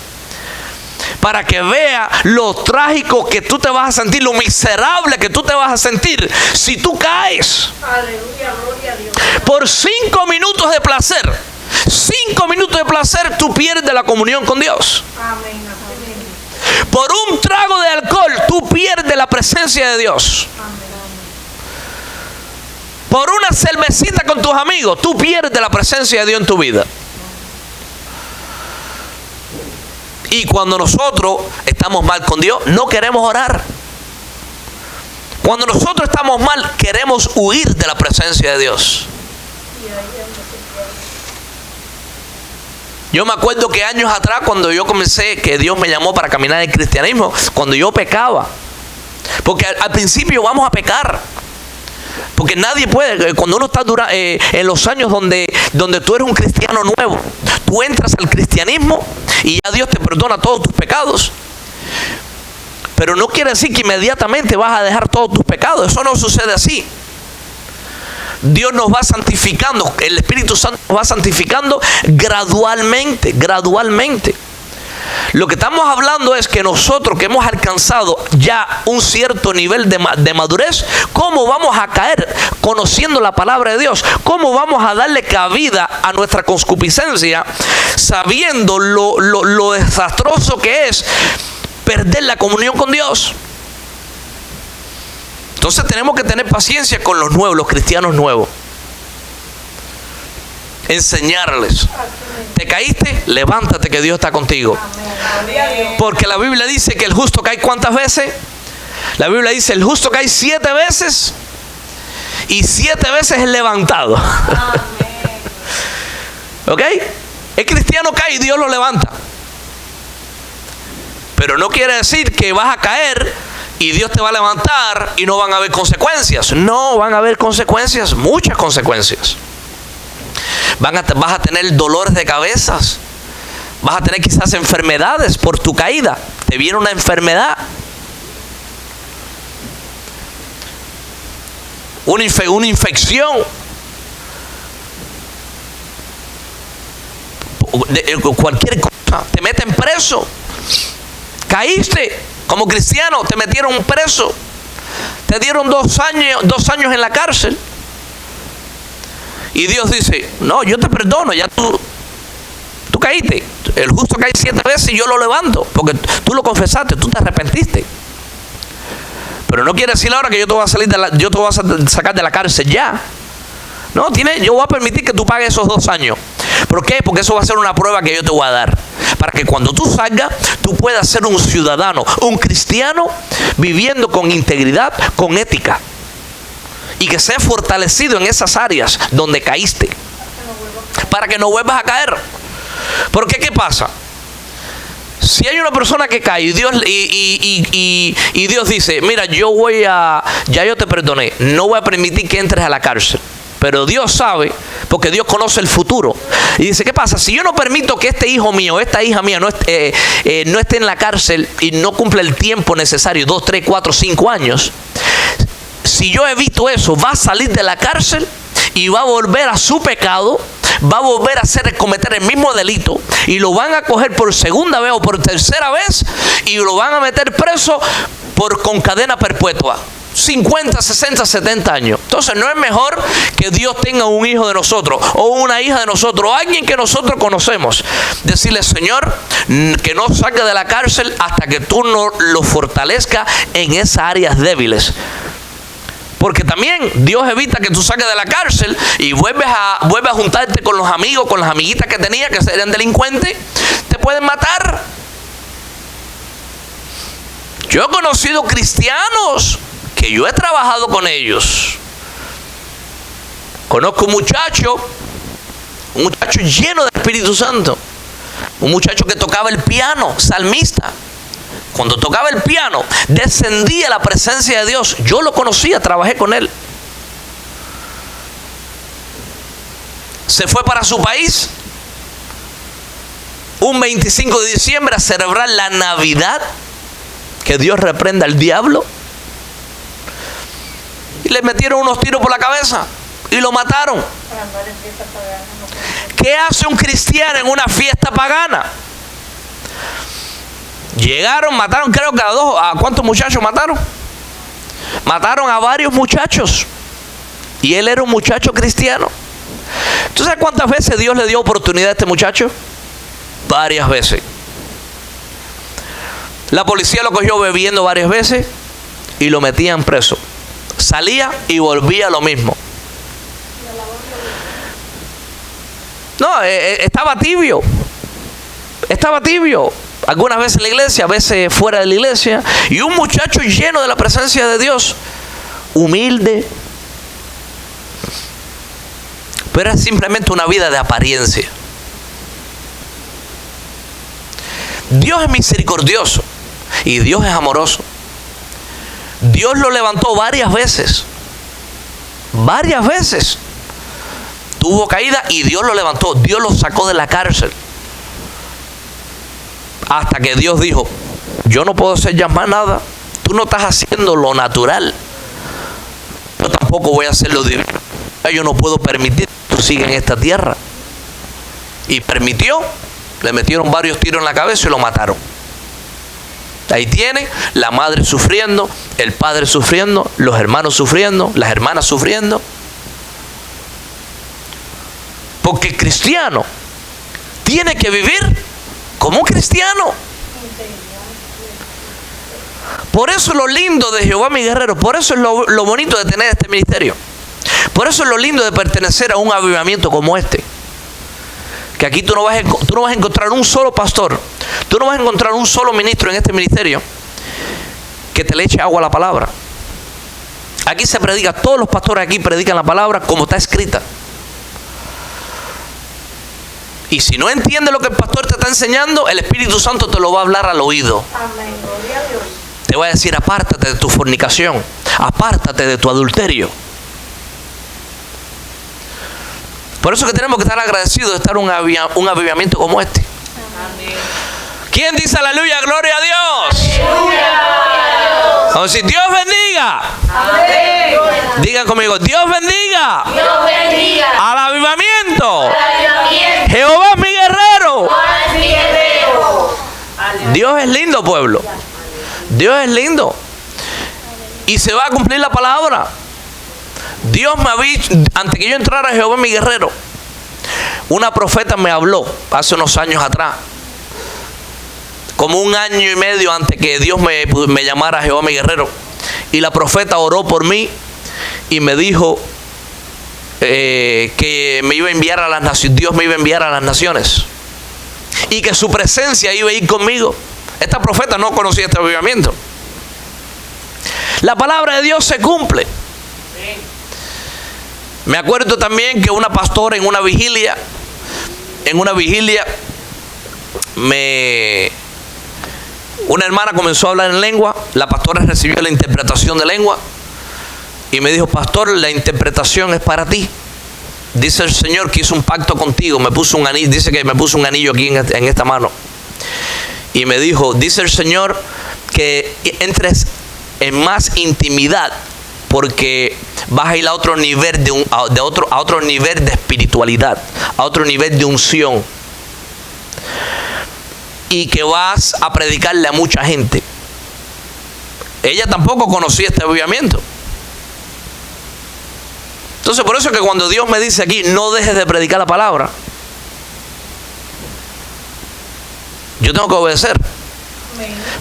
Para que vea lo trágico que tú te vas a sentir, lo miserable que tú te vas a sentir si tú caes. Aleluya, gloria a Dios. Por 5 minutos de placer. 5 minutos de placer tú pierdes la comunión con Dios. Amén, amén. Por un trago de alcohol tú pierdes la presencia de Dios. Amén. Por una cervecita con tus amigos tú pierdes la presencia de Dios en tu vida. Y cuando nosotros estamos mal con Dios, no queremos orar. Cuando nosotros estamos mal, queremos huir de la presencia de Dios. Yo me acuerdo que años atrás, cuando yo comencé, que Dios me llamó para caminar en el cristianismo, cuando yo pecaba. Porque al principio vamos a pecar. Porque nadie puede, cuando uno está en los años donde tú eres un cristiano nuevo, tú entras al cristianismo y ya Dios te perdona todos tus pecados. Pero no quiere decir que inmediatamente vas a dejar todos tus pecados. Eso no sucede así. Dios nos va santificando, el Espíritu Santo nos va santificando gradualmente. Lo que estamos hablando es que nosotros que hemos alcanzado ya un cierto nivel de madurez, ¿cómo vamos a caer conociendo la palabra de Dios? ¿Cómo vamos a darle cabida a nuestra concupiscencia sabiendo lo desastroso que es perder la comunión con Dios? Entonces tenemos que tener paciencia con los nuevos, los cristianos nuevos. Enseñarles. ¿Te caíste? Levántate, que Dios está contigo. Porque la Biblia dice que el justo cae ¿cuántas veces? La Biblia dice el justo cae 7 veces y 7 veces es levantado. ¿Ok? El cristiano cae y Dios lo levanta. Pero no quiere decir que vas a caer y Dios te va a levantar y no van a haber consecuencias. No, van a haber consecuencias, muchas consecuencias. Vas a tener dolores de cabezas. Vas a tener quizás enfermedades por tu caída. Te viene una enfermedad. Una infección. Cualquier cosa. Te meten preso. Caíste como cristiano. Te metieron preso. Te dieron 2 años en la cárcel. Y Dios dice, no, yo te perdono, ya tú caíste. El justo cae 7 veces y yo lo levanto, porque tú lo confesaste, tú te arrepentiste. Pero no quiere decir ahora que yo te voy a sacar de la cárcel ya. No, yo voy a permitir que tú pagues esos 2 años. ¿Por qué? Porque eso va a ser una prueba que yo te voy a dar. Para que cuando tú salgas, tú puedas ser un ciudadano, un cristiano, viviendo con integridad, con ética. Y que seas fortalecido en esas áreas donde caíste. Para que no vuelvas a caer. Porque ¿qué pasa? Si hay una persona que cae y Dios dice, mira, ya yo te perdoné, no voy a permitir que entres a la cárcel. Pero Dios sabe, porque Dios conoce el futuro. Y dice, ¿qué pasa? Si yo no permito que este hijo mío, esta hija mía no esté en la cárcel y no cumple el tiempo necesario, 2, 3, 4, 5 años, si yo evito eso, va a salir de la cárcel y va a volver a su pecado, va a volver a cometer el mismo delito y lo van a coger por segunda vez o por tercera vez y lo van a meter preso con cadena perpetua. 50, 60, 70 años. Entonces no es mejor que Dios tenga un hijo de nosotros o una hija de nosotros o alguien que nosotros conocemos, decirle, Señor, que no salga de la cárcel hasta que tú no lo fortalezcas en esas áreas débiles. Porque también Dios evita que tú saques de la cárcel y vuelves a juntarte con los amigos, con las amiguitas que tenías que eran delincuentes. Te pueden matar. Yo he conocido cristianos que yo he trabajado con ellos. Conozco un muchacho lleno del Espíritu Santo. Un muchacho que tocaba el piano, salmista. Cuando tocaba el piano, descendía la presencia de Dios. Yo lo conocía, trabajé con él. Se fue para su país un 25 de diciembre a celebrar la Navidad. Que Dios reprenda al diablo. Y le metieron unos tiros por la cabeza y lo mataron. ¿Qué hace un cristiano en una fiesta pagana? Llegaron, mataron, creo que ¿a cuántos muchachos mataron? Mataron a varios muchachos. Y él era un muchacho cristiano. ¿Tú sabes cuántas veces Dios le dio oportunidad a este muchacho? Varias veces. La policía lo cogió bebiendo varias veces y lo metían preso. Salía y volvía lo mismo. No, estaba tibio. Estaba tibio. Algunas veces en la iglesia, a veces fuera de la iglesia. Y un muchacho lleno de la presencia de Dios. Humilde. Pero es simplemente una vida de apariencia. Dios es misericordioso. Y Dios es amoroso. Dios lo levantó varias veces. Varias veces. Tuvo caída y Dios lo levantó. Dios lo sacó de la cárcel. Hasta que Dios dijo: yo no puedo hacer ya más nada. Tú no estás haciendo lo natural. Yo tampoco voy a hacer lo divino. Yo no puedo permitir que tú sigas en esta tierra. Y permitió. Le metieron varios tiros en la cabeza y lo mataron. Ahí tiene la madre sufriendo, el padre sufriendo, los hermanos sufriendo, las hermanas sufriendo. Porque el cristiano tiene que vivir como un cristiano. Por eso es lo lindo de Jehová mi guerrero. Por eso es lo bonito de tener este ministerio. Por eso es lo lindo de pertenecer a un avivamiento como este. Que aquí tú no vas a encontrar un solo pastor, tú no vas a encontrar un solo ministro en este ministerio que te le eche agua a la palabra. Aquí se predica, todos los pastores aquí predican la palabra como está escrita. Y si no entiendes lo que el pastor te está enseñando, el Espíritu Santo te lo va a hablar al oído. Amén, gloria a Dios. Te va a decir: apártate de tu fornicación, apártate de tu adulterio. Por eso que tenemos que estar agradecidos de estar un avivamiento como este. Amén. ¿Quién dice aleluya, gloria a Dios? Aleluya. Vamos a decir: Dios bendiga. Amén. Digan conmigo: Dios bendiga. Dios bendiga. Al avivamiento. Avivamiento. Jehová es mi guerrero. Jehová es mi guerrero. Dios es lindo, pueblo. Dios es lindo. Y se va a cumplir la palabra. Dios me había dicho, antes que yo entrara a Jehová mi guerrero, una profeta me habló hace unos años atrás, como un año y medio antes que Dios me llamara a Jehová mi guerrero. Y la profeta oró por mí y me dijo que me iba a enviar a las naciones, Dios me iba a enviar a las naciones y que su presencia iba a ir conmigo. Esta profeta no conocía este avivamiento. La palabra de Dios se cumple. Me acuerdo también que una pastora en una vigilia, una hermana comenzó a hablar en lengua. La pastora recibió la interpretación de lengua y me dijo: pastor, la interpretación es para ti. Dice el Señor que hizo un pacto contigo. Me puso un anillo, dice que me puso un anillo aquí en esta mano. Y me dijo: dice el Señor que entres en más intimidad, porque vas a ir a otro nivel a otro nivel de espiritualidad, a otro nivel de unción, y que vas a predicarle a mucha gente. Ella tampoco conocía este avivamiento. Entonces, por eso es que cuando Dios me dice aquí: no dejes de predicar la palabra, yo tengo que obedecer.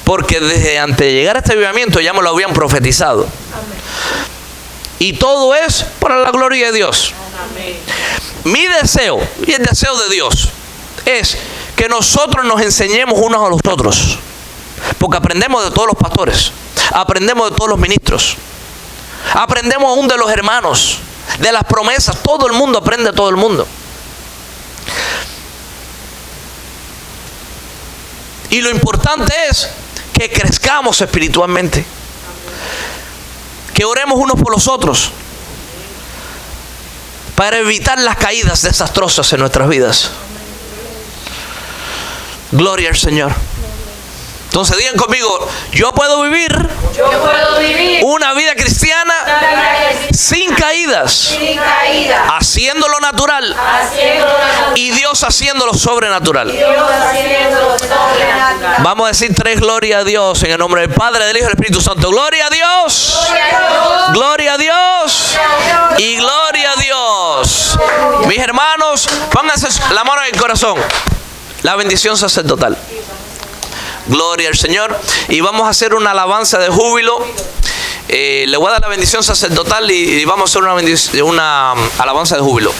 Porque desde antes de llegar a este avivamiento ya me lo habían profetizado. Amén. Y todo es para la gloria de Dios. Mi deseo y el deseo de Dios es que nosotros nos enseñemos unos a los otros. Porque aprendemos de todos los pastores, aprendemos de todos los ministros, aprendemos aún de los hermanos, de las promesas. Todo el mundo aprende de todo el mundo. Y lo importante es que crezcamos espiritualmente, que oremos unos por los otros para evitar las caídas desastrosas en nuestras vidas. Gloria al Señor. Entonces digan conmigo: yo puedo vivir una vida cristiana sin caídas, haciendo lo natural y Dios haciendo lo sobrenatural. Vamos a decir 3 gloria a Dios en el nombre del Padre, del Hijo y del Espíritu Santo. Gloria a Dios, gloria a Dios y gloria a Dios. Mis hermanos, pónganse la mano en el corazón. La bendición sacerdotal. Gloria al Señor. Y vamos a hacer una alabanza de júbilo. Le voy a dar la bendición sacerdotal y vamos a hacer una alabanza de júbilo.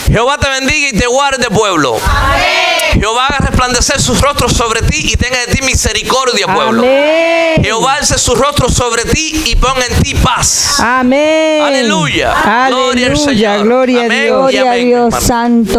Jehová te bendiga y te guarde, pueblo. Amén. Jehová haga resplandecer sus rostros sobre ti y tenga de ti misericordia, pueblo. Amén. Jehová alce sus rostros sobre ti y ponga en ti paz. Amén. Aleluya. Aleluya. Gloria al Señor. Gloria a Amén Dios. y Gloria a amén, Dios hermano. santo.